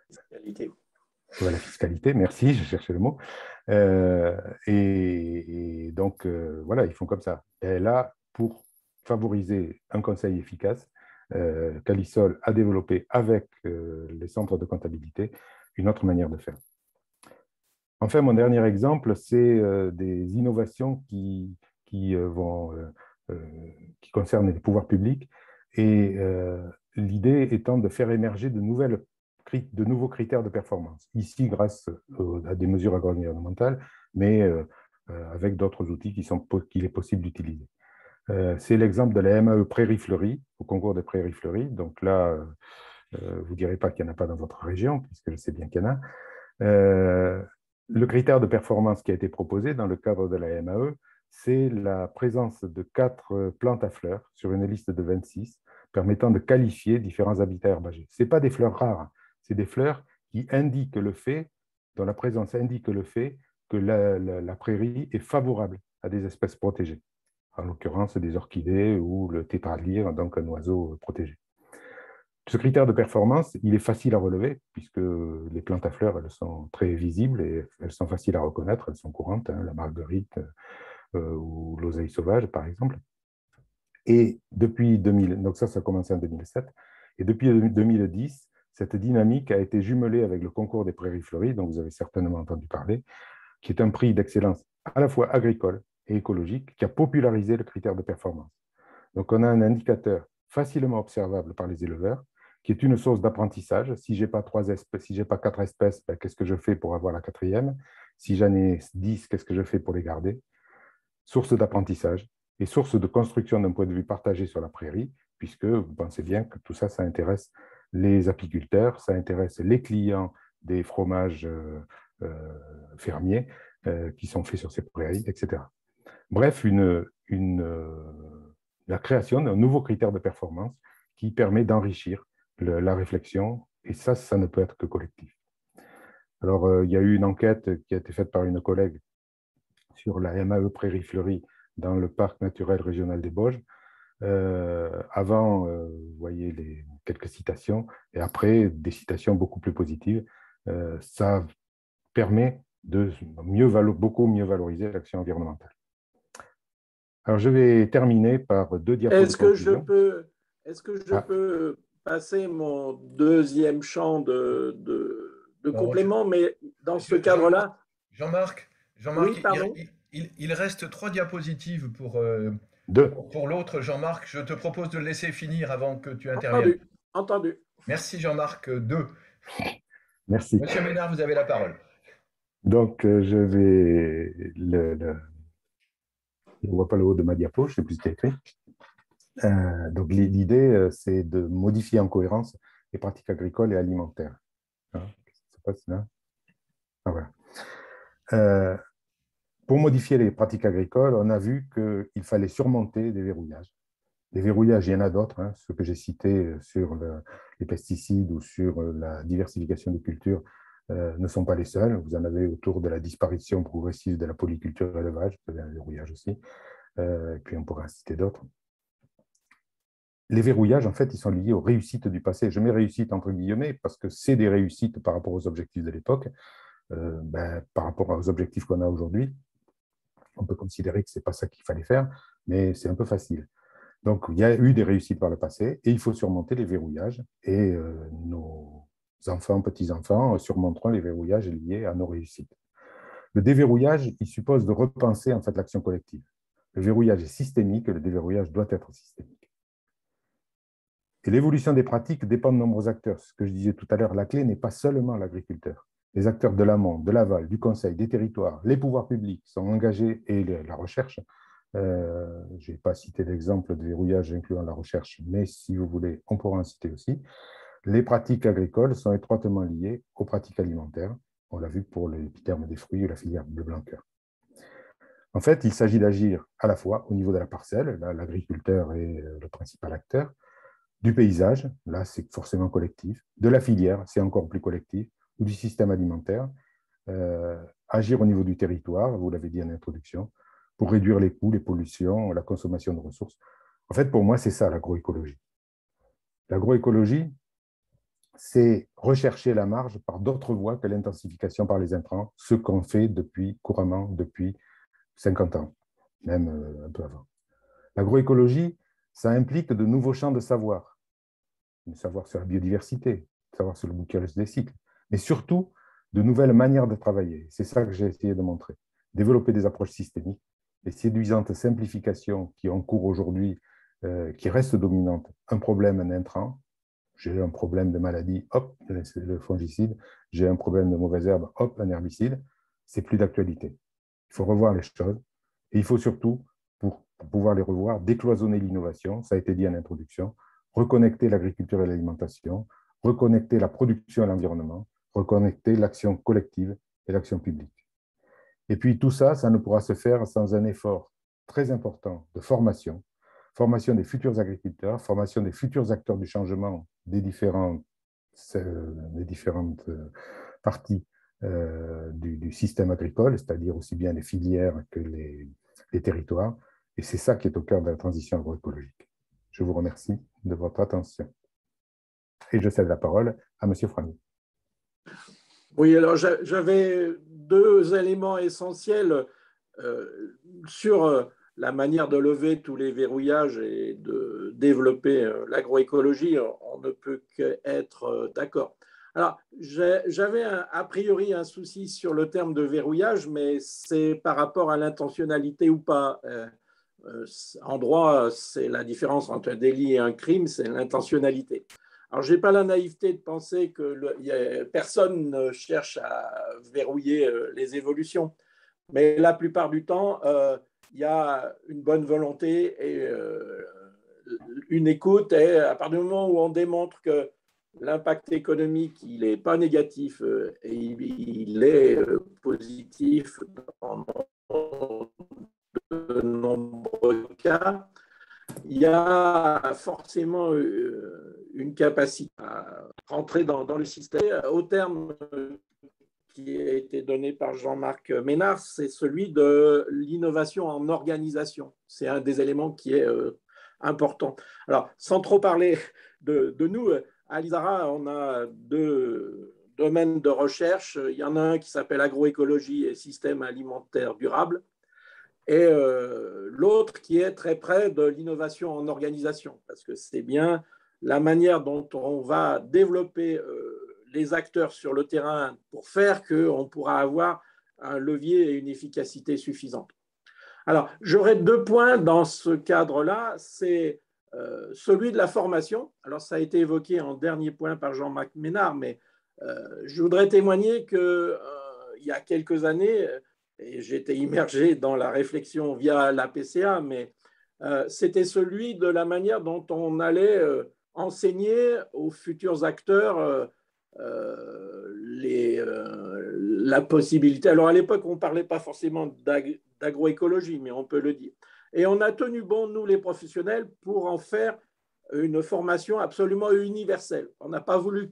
fiscalité. À la fiscalité, merci, je cherchais le mot. Et donc, voilà, ils font comme ça. Et là, pour favoriser un conseil efficace, Calisol a développé avec les centres de comptabilité une autre manière de faire. Enfin, mon dernier exemple, c'est des innovations qui concernent les pouvoirs publics. Et l'idée étant de faire émerger de nouveaux critères de performance. Ici, grâce à des mesures agro-environnementales, mais avec d'autres outils qu'il est possible d'utiliser. C'est l'exemple de la MAE Prairie Fleurie, au concours des Prairies Fleuries. Donc là, vous ne direz pas qu'il n'y en a pas dans votre région, puisque je sais bien qu'il y en a. Le critère de performance qui a été proposé dans le cadre de la MAE, c'est la présence de 4 plantes à fleurs sur une liste de 26, permettant de qualifier différents habitats herbagés. Ce n'est pas des fleurs rares, c'est des fleurs qui indiquent le fait, dont la présence indique le fait que la prairie est favorable à des espèces protégées, en l'occurrence des orchidées ou le tétralyre, donc un oiseau protégé. Ce critère de performance, il est facile à relever puisque les plantes à fleurs, elles sont très visibles et elles sont faciles à reconnaître, elles sont courantes, hein, la marguerite ou l'oseille sauvage, par exemple. Et depuis 2000, donc ça a commencé en 2007, et depuis 2010, cette dynamique a été jumelée avec le concours des prairies fleuries, dont vous avez certainement entendu parler, qui est un prix d'excellence à la fois agricole et écologique, qui a popularisé le critère de performance. Donc on a un indicateur facilement observable par les éleveurs, qui est une source d'apprentissage. Si je n'ai pas 3 espèces, si je n'ai pas 4 espèces, ben, qu'est-ce que je fais pour avoir la 4e? Si j'en ai 10, qu'est-ce que je fais pour les garder? Source d'apprentissage et source de construction d'un point de vue partagé sur la prairie, puisque vous pensez bien que tout ça, ça intéresse les apiculteurs, ça intéresse les clients des fromages fermiers qui sont faits sur ces prairies, etc. Bref, la création d'un nouveau critère de performance qui permet d'enrichir la réflexion, et ça ne peut être que collectif. Alors, il y a eu une enquête qui a été faite par une collègue sur la MAE Prairie Fleurie dans le parc naturel régional des Bauges. Avant, vous voyez quelques citations, et après, des citations beaucoup plus positives. Ça permet de beaucoup mieux valoriser l'action environnementale. Alors, je vais terminer par 2 diapos de conclusion. Est-ce que je peux passer mon deuxième champ de complément, mais dans ce cadre-là… Jean-Marc, oui, il reste 3 diapositives pour l'autre. Jean-Marc, je te propose de le laisser finir avant que tu interviennes. Entendu. Merci Jean-Marc. 2. Merci. Monsieur Ménard, vous avez la parole. Donc, je vais… Je ne vois pas le haut de ma diapo, je ne sais plus ce qui est écrit. Donc, l'idée, c'est de modifier en cohérence les pratiques agricoles et alimentaires. Qu'est-ce qui se passe là? Voilà. Pour modifier les pratiques agricoles, on a vu qu'il fallait surmonter des verrouillages. Des verrouillages, il y en a d'autres, hein, ceux que j'ai cités sur les pesticides ou sur la diversification des cultures ne sont pas les seuls. Vous en avez autour de la disparition progressive de la polyculture et l'élevage, vous avez un verrouillage aussi, et puis on pourrait en citer d'autres. Les verrouillages, en fait, ils sont liés aux réussites du passé. Je mets réussite entre guillemets parce que c'est des réussites par rapport aux objectifs de l'époque, par rapport aux objectifs qu'on a aujourd'hui. On peut considérer que ce n'est pas ça qu'il fallait faire, mais c'est un peu facile. Donc, il y a eu des réussites par le passé et il faut surmonter les verrouillages. Et nos enfants, petits-enfants surmonteront les verrouillages liés à nos réussites. Le déverrouillage, il suppose de repenser en fait l'action collective. Le verrouillage est systémique, le déverrouillage doit être systémique. Et l'évolution des pratiques dépend de nombreux acteurs. Ce que je disais tout à l'heure, la clé n'est pas seulement l'agriculteur. Les acteurs de l'amont, de l'aval, du conseil, des territoires, les pouvoirs publics sont engagés et la recherche. Je n'ai pas cité d'exemple de verrouillage incluant la recherche, mais si vous voulez, on pourra en citer aussi. Les pratiques agricoles sont étroitement liées aux pratiques alimentaires. On l'a vu pour l'épitherme des fruits et la filière bleu blanc cœur. En fait, il s'agit d'agir à la fois au niveau de la parcelle, là l'agriculteur est le principal acteur, du paysage, là c'est forcément collectif, de la filière, c'est encore plus collectif, ou du système alimentaire, agir au niveau du territoire, vous l'avez dit en introduction, pour réduire les coûts, les pollutions, la consommation de ressources. En fait, pour moi, c'est ça l'agroécologie. L'agroécologie, c'est rechercher la marge par d'autres voies que l'intensification par les intrants, ce qu'on fait couramment depuis 50 ans, même un peu avant. L'agroécologie, ça implique de nouveaux champs de savoir. De savoir sur la biodiversité, de savoir sur le bouclage des cycles, mais surtout de nouvelles manières de travailler. C'est ça que j'ai essayé de montrer. Développer des approches systémiques, les séduisantes simplifications qui ont cours aujourd'hui, qui restent dominantes. Un problème, un intrant. J'ai un problème de maladie, hop, le fongicide. J'ai un problème de mauvaise herbe, hop, un herbicide. C'est plus d'actualité. Il faut revoir les choses. Et il faut surtout, pour pouvoir les revoir, décloisonner l'innovation. Ça a été dit en introduction. Reconnecter l'agriculture et l'alimentation, reconnecter la production à l'environnement, reconnecter l'action collective et l'action publique. Et puis tout ça, ça ne pourra se faire sans un effort très important de formation, formation des futurs agriculteurs, formation des futurs acteurs du changement des différentes parties du système agricole, c'est-à-dire aussi bien les filières que les territoires. Et c'est ça qui est au cœur de la transition agroécologique. Je vous remercie de votre attention. Et je cède la parole à M. Franier. Oui, alors j'avais deux éléments essentiels sur la manière de lever tous les verrouillages et de développer l'agroécologie. On ne peut qu'être d'accord. Alors, j'avais a priori un souci sur le terme de verrouillage, mais c'est par rapport à l'intentionnalité ou pas. En droit, c'est la différence entre un délit et un crime, c'est l'intentionnalité. Alors, je n'ai pas la naïveté de penser que personne ne cherche à verrouiller les évolutions, mais la plupart du temps, il y a une bonne volonté et une écoute, et à partir du moment où on démontre que l'impact économique, il n'est pas négatif et il est positif dans de nombreux cas, il y a forcément une capacité à rentrer dans le système. Au terme qui a été donné par Jean-Marc Ménard, c'est celui de l'innovation en organisation. C'est un des éléments qui est important. Alors, sans trop parler de nous, à l'ISARA, on a deux domaines de recherche. Il y en a un qui s'appelle agroécologie et système alimentaire durable, et l'autre qui est très près de l'innovation en organisation, parce que c'est bien la manière dont on va développer les acteurs sur le terrain pour faire qu'on pourra avoir un levier et une efficacité suffisante. Alors, j'aurais deux points dans ce cadre-là. C'est celui de la formation. Alors, ça a été évoqué en dernier point par Jean-Marc Ménard, mais je voudrais témoigner qu'il y a quelques années, et j'étais immergé dans la réflexion via la PCA, mais c'était celui de la manière dont on allait enseigner aux futurs acteurs la possibilité. Alors à l'époque, on ne parlait pas forcément d'agroécologie, mais on peut le dire. Et on a tenu bon, nous les professionnels, pour en faire une formation absolument universelle. On n'a pas voulu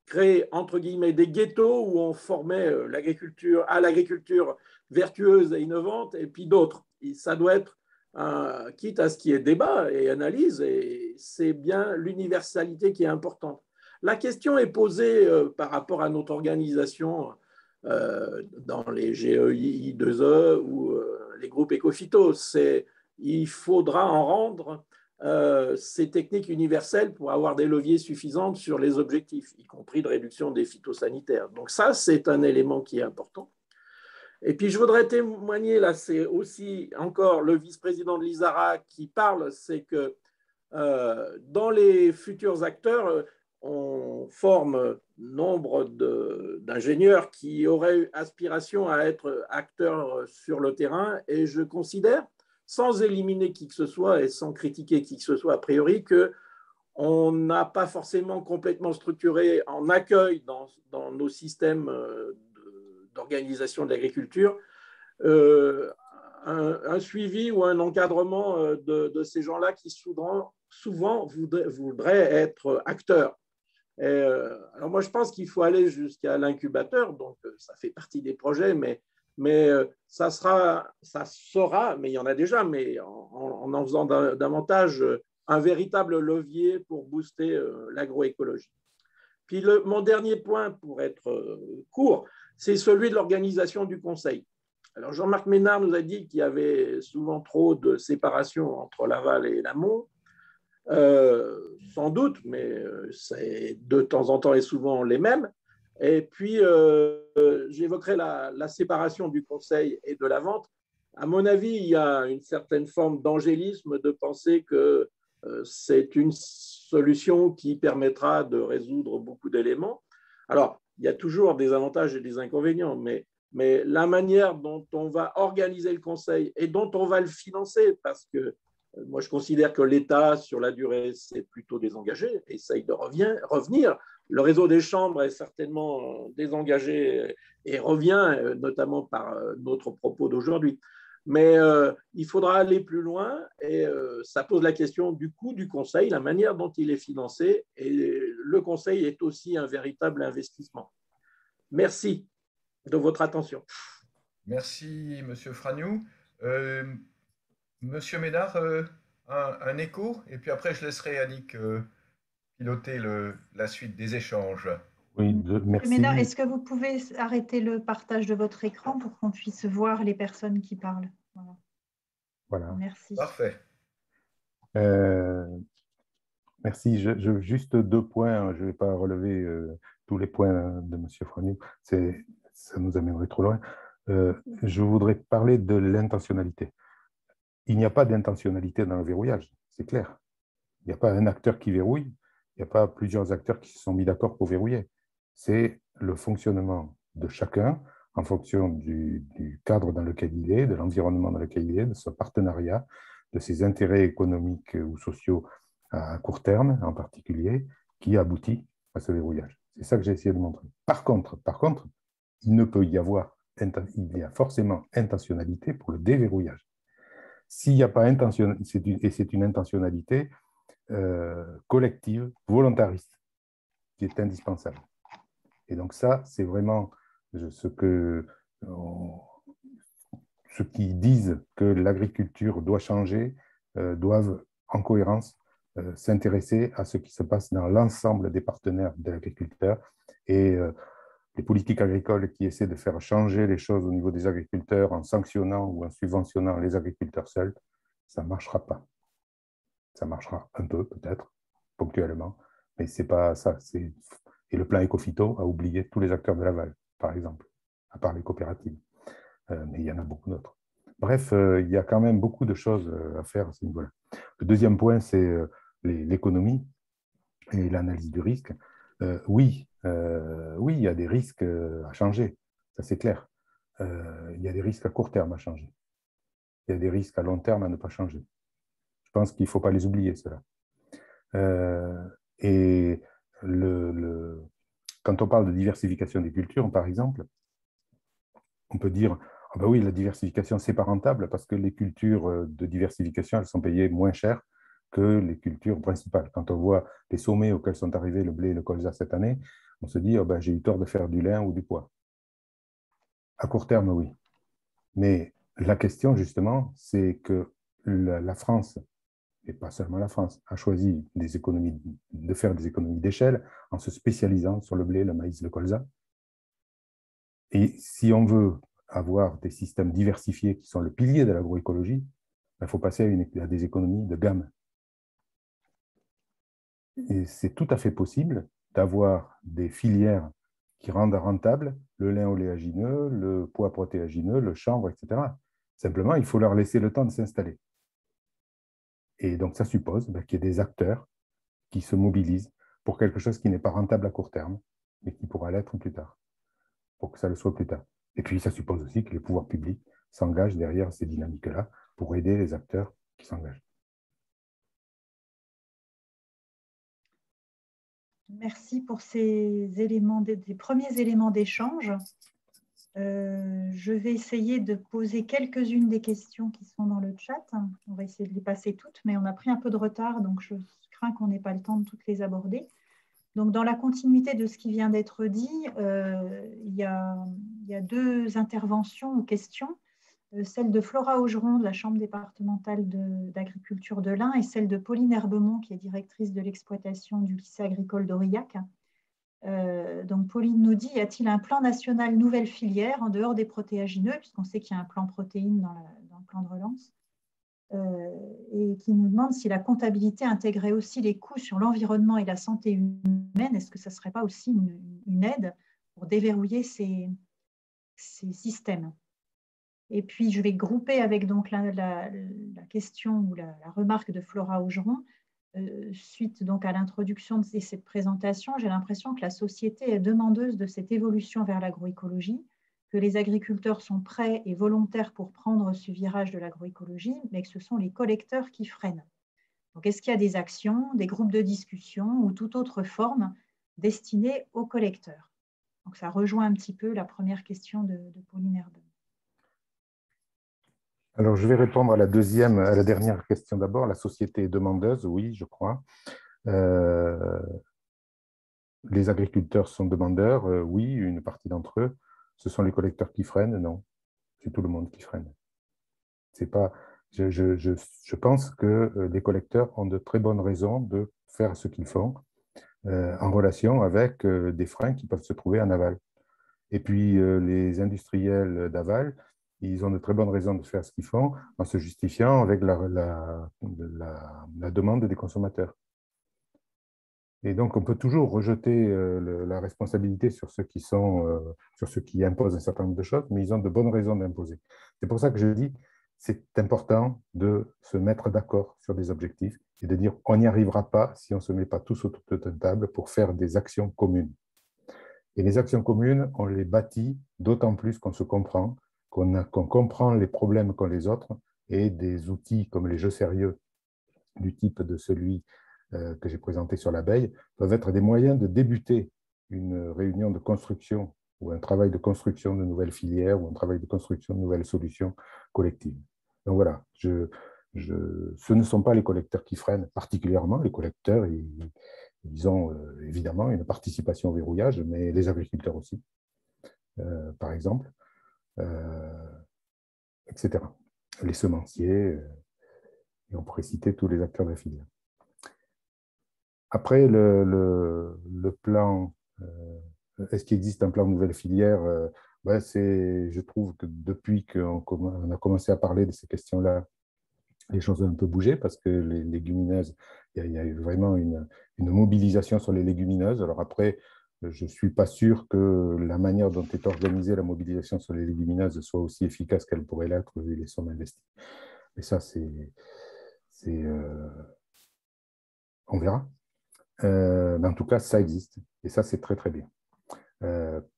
créer, entre guillemets, des ghettos où on formait l'agriculture vertueuse et innovante, et puis d'autres. Ça doit être, quitte à ce qui est débat et analyse, et c'est bien l'universalité qui est importante. La question est posée par rapport à notre organisation dans les GEI 2E ou les groupes éco-phyto. Il faudra en rendre ces techniques universelles pour avoir des leviers suffisants sur les objectifs, y compris de réduction des phytosanitaires. Donc ça, c'est un élément qui est important. Et puis, je voudrais témoigner, là, c'est aussi encore le vice-président de l'ISARA qui parle, c'est que dans les futurs acteurs, on forme nombre d'ingénieurs qui auraient eu aspiration à être acteurs sur le terrain, et je considère, sans éliminer qui que ce soit et sans critiquer qui que ce soit a priori, qu'on n'a pas forcément complètement structuré en accueil dans nos systèmes d'organisation de l'agriculture un suivi ou un encadrement de ces gens-là qui souvent voudraient être acteurs. Alors moi, je pense qu'il faut aller jusqu'à l'incubateur, donc ça fait partie des projets, mais ça sera, mais il y en a déjà, mais en faisant davantage un véritable levier pour booster l'agroécologie. Puis mon dernier point, pour être court, c'est celui de l'organisation du conseil. Alors Jean-Marc Ménard nous a dit qu'il y avait souvent trop de séparation entre l'aval et l'amont. Sans doute, mais c'est de temps en temps et souvent les mêmes. Et puis, j'évoquerai la séparation du conseil et de la vente. À mon avis, il y a une certaine forme d'angélisme de penser que c'est une solution qui permettra de résoudre beaucoup d'éléments. Alors, il y a toujours des avantages et des inconvénients, mais la manière dont on va organiser le conseil et dont on va le financer, parce que moi, je considère que l'État, sur la durée, c'est plutôt désengagé, essaye de revenir. le réseau des chambres est certainement désengagé et revient, notamment par notre propos d'aujourd'hui. Mais il faudra aller plus loin et ça pose la question du coût du conseil, la manière dont il est financé, et le conseil est aussi un véritable investissement. Merci de votre attention. Merci, Monsieur Fragnoux. Monsieur Ménard, un écho, et puis après je laisserai Annick piloter la suite des échanges. Oui, merci. Ménard, est-ce que vous pouvez arrêter le partage de votre écran pour qu'on puisse voir les personnes qui parlent? Voilà. Merci. Parfait. Merci. Juste 2 points. Je ne vais pas relever tous les points de M. Fragnoux. Ça nous amènerait trop loin. Je voudrais parler de l'intentionnalité. Il n'y a pas d'intentionnalité dans le verrouillage, c'est clair. Il n'y a pas un acteur qui verrouille. Il n'y a pas plusieurs acteurs qui se sont mis d'accord pour verrouiller. C'est le fonctionnement de chacun en fonction du cadre dans lequel il est, de l'environnement dans lequel il est, de son partenariat, de ses intérêts économiques ou sociaux à court terme en particulier, qui aboutit à ce verrouillage. C'est ça que j'ai essayé de montrer. Par contre, il ne peut y avoir, il y a forcément intentionnalité pour le déverrouillage. S'il n'y a pas intentionnalité, et c'est une intentionnalité collective, volontariste, qui est indispensable. Et donc ça, c'est vraiment ceux qui disent que l'agriculture doit changer, doivent en cohérence s'intéresser à ce qui se passe dans l'ensemble des partenaires de l'agriculteur. Et les politiques agricoles qui essaient de faire changer les choses au niveau des agriculteurs en sanctionnant ou en subventionnant les agriculteurs seuls, ça ne marchera pas. Ça marchera un peu, peut-être, ponctuellement, mais ce n'est pas ça. Et le plan Ecophyto a oublié tous les acteurs de l'aval, par exemple, à part les coopératives. Mais il y en a beaucoup d'autres. Bref, il y a quand même beaucoup de choses à faire à ce niveau-là. Le deuxième point, c'est l'économie et l'analyse du risque. Oui, il y a des risques à changer, ça c'est clair. Il y a des risques à court terme à changer. Il y a des risques à long terme à ne pas changer. Je pense qu'il ne faut pas les oublier, cela. Et quand on parle de diversification des cultures, par exemple, on peut dire ah ben oui, la diversification, c'est pas rentable parce que les cultures de diversification, elles sont payées moins cher que les cultures principales. Quand on voit les sommets auxquels sont arrivés le blé et le colza cette année, on se dit oh ben, j'ai eu tort de faire du lin ou du pois. À court terme, oui. Mais la question, justement, c'est que la France, et pas seulement la France, a choisi de faire des économies d'échelle en se spécialisant sur le blé, le maïs, le colza. Et si on veut avoir des systèmes diversifiés qui sont le pilier de l'agroécologie, il faut passer à des économies de gamme. Et c'est tout à fait possible d'avoir des filières qui rendent rentable le lin oléagineux, le pois protéagineux, le chanvre, etc. Simplement, il faut leur laisser le temps de s'installer. Et donc, ça suppose qu'il y ait des acteurs qui se mobilisent pour quelque chose qui n'est pas rentable à court terme, mais qui pourra l'être plus tard, pour que ça le soit plus tard. Et puis, ça suppose aussi que les pouvoirs publics s'engagent derrière ces dynamiques-là pour aider les acteurs qui s'engagent. Merci pour ces éléments, des premiers éléments d'échange. Je vais essayer de poser quelques-unes des questions qui sont dans le chat. On va essayer de les passer toutes, mais on a pris un peu de retard, donc je crains qu'on n'ait pas le temps de toutes les aborder. Donc, dans la continuité de ce qui vient d'être dit, il y a 2 interventions ou questions, celle de Flora Augeron de la Chambre départementale d'agriculture de l'Ain et celle de Pauline Herbemont, qui est directrice de l'exploitation du lycée agricole d'Aurillac. Donc, Pauline nous dit, y a-t-il un plan national nouvelle filière en dehors des protéagineux, puisqu'on sait qu'il y a un plan protéines dans le plan de relance, et qui nous demande si la comptabilité intégrait aussi les coûts sur l'environnement et la santé humaine. Est-ce que ça ne serait pas aussi une aide pour déverrouiller ces systèmes? Et puis, je vais grouper avec donc la question ou la remarque de Flora Augeron. Suite donc à l'introduction de cette présentation, j'ai l'impression que la société est demandeuse de cette évolution vers l'agroécologie, que les agriculteurs sont prêts et volontaires pour prendre ce virage de l'agroécologie, mais que ce sont les collecteurs qui freinent. Donc, est-ce qu'il y a des actions, des groupes de discussion ou toute autre forme destinés aux collecteurs. Donc, ça rejoint un petit peu la première question de Pauline Herbin. Alors, je vais répondre à la dernière question d'abord. La société est demandeuse, oui, je crois. Les agriculteurs sont demandeurs, oui, une partie d'entre eux. Ce sont les collecteurs qui freinent, non. C'est tout le monde qui freine. C'est pas, je pense que les collecteurs ont de très bonnes raisons de faire ce qu'ils font en relation avec des freins qui peuvent se trouver en aval. Et puis, les industriels d'aval, ils ont de très bonnes raisons de faire ce qu'ils font en se justifiant avec la demande des consommateurs. Et donc, on peut toujours rejeter la responsabilité sur ceux qui imposent un certain nombre de choses, mais ils ont de bonnes raisons d'imposer. C'est pour ça que je dis, c'est important de se mettre d'accord sur des objectifs et de dire, on n'y arrivera pas si on ne se met pas tous autour de la table pour faire des actions communes. Et les actions communes, on les bâtit d'autant plus qu'on se comprend, qu'on comprend les problèmes qu'ont les autres, et des outils comme les jeux sérieux du type de celui que j'ai présenté sur l'abeille peuvent être des moyens de débuter une réunion de construction ou un travail de construction de nouvelles filières ou un travail de construction de nouvelles solutions collectives. Donc voilà, ce ne sont pas les collecteurs qui freinent particulièrement. Les collecteurs, ils ont évidemment une participation au verrouillage, mais les agriculteurs aussi, par exemple, etc. Les semenciers, et on pourrait citer tous les acteurs de la filière. Après, le plan, est-ce qu'il existe un plan nouvelle filière? Je trouve que depuis qu'on a commencé à parler de ces questions-là, les choses ont un peu bougé parce que les légumineuses, il y a eu vraiment une mobilisation sur les légumineuses. Alors après, je ne suis pas sûr que la manière dont est organisée la mobilisation sur les légumineuses soit aussi efficace qu'elle pourrait l'être vu les sommes investies. Mais ça, on verra. Mais en tout cas, ça existe. Et ça, c'est très, très bien.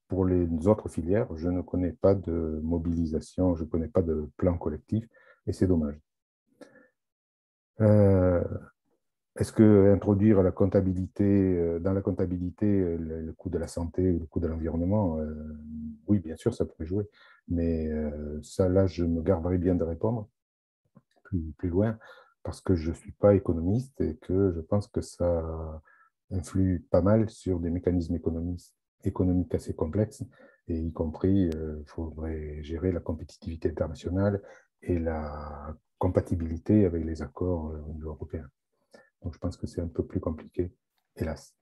Pour les autres filières, je ne connais pas de mobilisation, je ne connais pas de plan collectif, et c'est dommage. Est-ce que introduire la comptabilité, dans la comptabilité, le coût de la santé ou le coût de l'environnement, oui, bien sûr, ça pourrait jouer. Mais ça, là, je me garderai bien de répondre plus loin, parce que je ne suis pas économiste et que je pense que ça influe pas mal sur des mécanismes économiques assez complexes, et y compris, il faudrait gérer la compétitivité internationale et la compatibilité avec les accords au niveau européen. Donc, je pense que c'est un peu plus compliqué, hélas.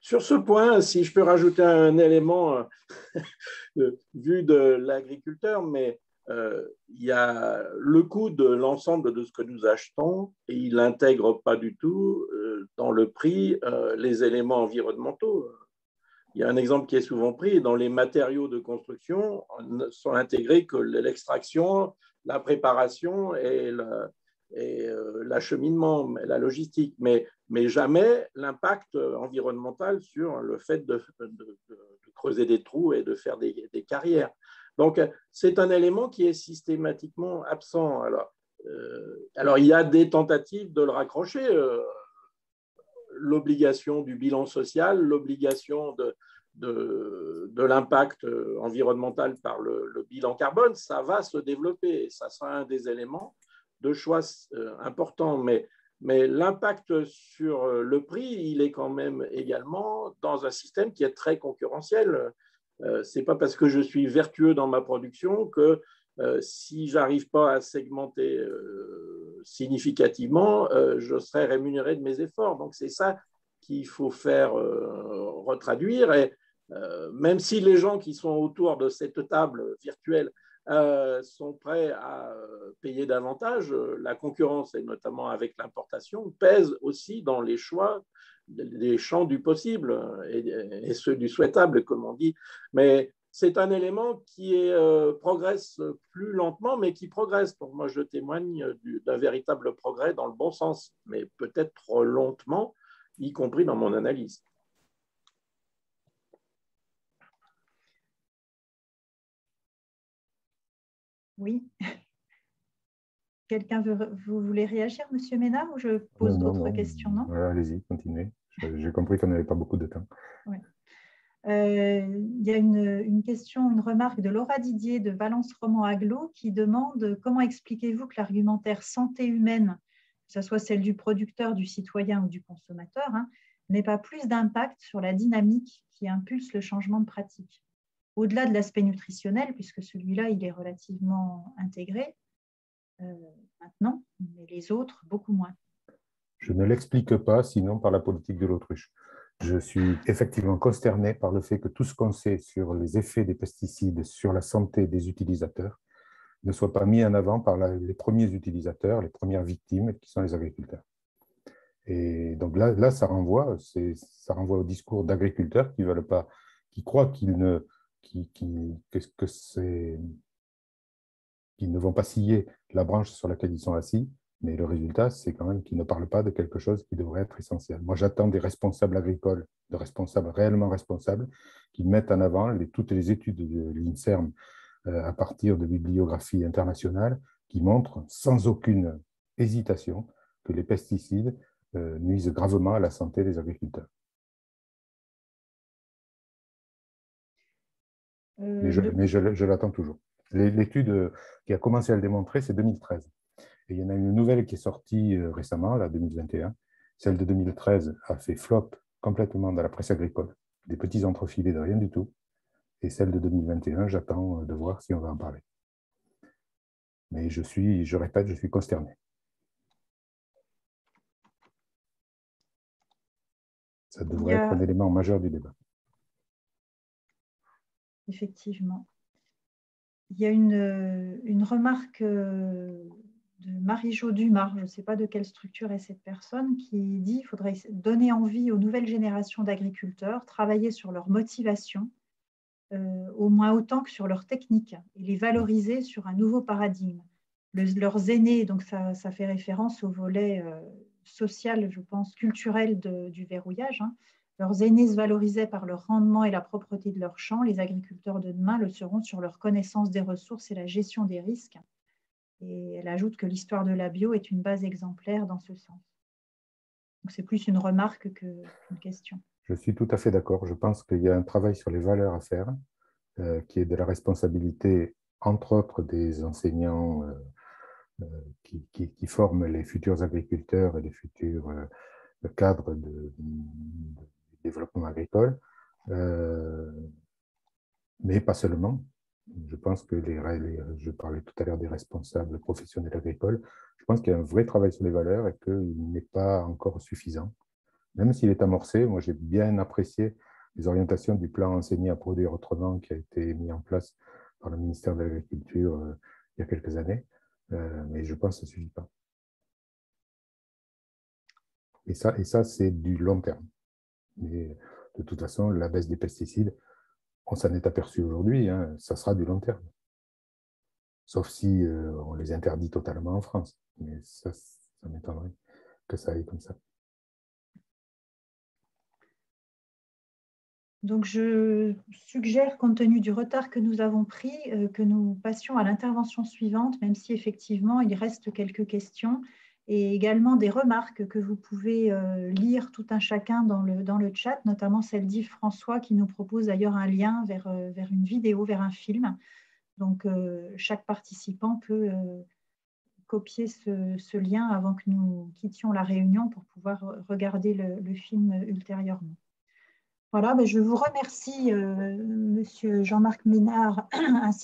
Sur ce point, si je peux rajouter un élément vu de l'agriculteur, mais il y a le coût de l'ensemble de ce que nous achetons et il n'intègre pas du tout dans le prix les éléments environnementaux. Il y a un exemple qui est souvent pris, dans les matériaux de construction ne sont intégrés que l'extraction, la préparation et l'acheminement, la logistique, mais jamais l'impact environnemental sur le fait de creuser des trous et de faire des carrières. Donc, c'est un élément qui est systématiquement absent. Alors, il y a des tentatives de le raccrocher, l'obligation du bilan social, l'obligation de l'impact environnemental par le bilan carbone, ça va se développer. Ça sera un des éléments de choix importants. Mais l'impact sur le prix, il est quand même également dans un système qui est très concurrentiel. Ce n'est pas parce que je suis vertueux dans ma production que si je n'arrive pas à segmenter significativement, je serai rémunéré de mes efforts. Donc, c'est ça qu'il faut faire retraduire. Et même si les gens qui sont autour de cette table virtuelle sont prêts à payer davantage, la concurrence, et notamment avec l'importation, pèse aussi dans les choix des champs du possible et ceux du souhaitable, comme on dit. Mais c'est un élément qui progresse plus lentement, mais qui progresse. Donc moi, je témoigne d'un véritable progrès dans le bon sens, mais peut-être trop lentement, y compris dans mon analyse. Oui. Quelqu'un vous voulez réagir, Monsieur Ménard, ou je pose d'autres questions, non? Allez-y, continuez. J'ai compris qu'on n'avait pas beaucoup de temps. Ouais. Il y a une question, une remarque de Laura Didier de Valence Roman Aglo qui demande comment expliquez-vous que l'argumentaire santé humaine, que ce soit celle du producteur, du citoyen ou du consommateur, n'ait pas plus d'impact sur la dynamique qui impulse le changement de pratique. Au-delà de l'aspect nutritionnel, puisque celui-là, il est relativement intégré maintenant, mais les autres, beaucoup moins. Je ne l'explique pas, sinon par la politique de l'autruche. Je suis effectivement consterné par le fait que tout ce qu'on sait sur les effets des pesticides sur la santé des utilisateurs ne soit pas mis en avant par les premiers utilisateurs, les premières victimes, qui sont les agriculteurs. Et donc là ça renvoie au discours d'agriculteurs qui veulent pas, qui croient qu'ils ne vont pas scier la branche sur laquelle ils sont assis. Mais le résultat, c'est quand même qu'ils ne parlent pas de quelque chose qui devrait être essentiel. Moi, j'attends des responsables agricoles, de responsables réellement responsables, qui mettent en avant toutes les études de l'INSERM à partir de bibliographies internationales qui montrent sans aucune hésitation que les pesticides nuisent gravement à la santé des agriculteurs. Mais je l'attends toujours. L'étude qui a commencé à le démontrer, c'est 2013. Et il y en a une nouvelle qui est sortie récemment, là, 2021. Celle de 2013 a fait flop complètement dans la presse agricole, des petits entrefilés de rien du tout. Et celle de 2021, j'attends de voir si on va en parler. Mais je répète, je suis consterné. Ça devrait être un élément majeur du débat. Effectivement. Il y a une remarque de Marie-Jo Dumas, je ne sais pas de quelle structure est cette personne, qui dit qu'il faudrait donner envie aux nouvelles générations d'agriculteurs, travailler sur leur motivation, au moins autant que sur leur technique, et les valoriser sur un nouveau paradigme. Leurs aînés, donc ça fait référence au volet social, je pense, culturel du verrouillage. Leurs aînés se valorisaient par leur rendement et la propreté de leurs champs. Les agriculteurs de demain le seront sur leur connaissance des ressources et la gestion des risques. Et elle ajoute que l'histoire de la bio est une base exemplaire dans ce sens. Donc c'est plus une remarque qu'une question. Je suis tout à fait d'accord. Je pense qu'il y a un travail sur les valeurs à faire, qui est de la responsabilité, entre autres, des enseignants qui forment les futurs agriculteurs et les futurs cadres de développement agricole, mais pas seulement. Je pense que je parlais tout à l'heure des responsables professionnels agricoles, je pense qu'il y a un vrai travail sur les valeurs et qu'il n'est pas encore suffisant. Même s'il est amorcé, moi j'ai bien apprécié les orientations du plan Enseigner à produire autrement qui a été mis en place par le ministère de l'Agriculture il y a quelques années, mais je pense que ça ne suffit pas. Et ça c'est du long terme. Mais de toute façon, la baisse des pesticides, on s'en est aperçu aujourd'hui, ça sera du long terme. Sauf si on les interdit totalement en France. Mais ça m'étonnerait que ça aille comme ça. Donc, je suggère, compte tenu du retard que nous avons pris, que nous passions à l'intervention suivante, même si effectivement, il reste quelques questions et également des remarques que vous pouvez lire tout un chacun dans le chat, notamment celle d'Yves François qui nous propose d'ailleurs un lien vers une vidéo, vers un film. Donc, chaque participant peut copier ce lien avant que nous quittions la réunion pour pouvoir regarder le film ultérieurement. Voilà, je vous remercie, Monsieur Jean-Marc Ménard, ainsi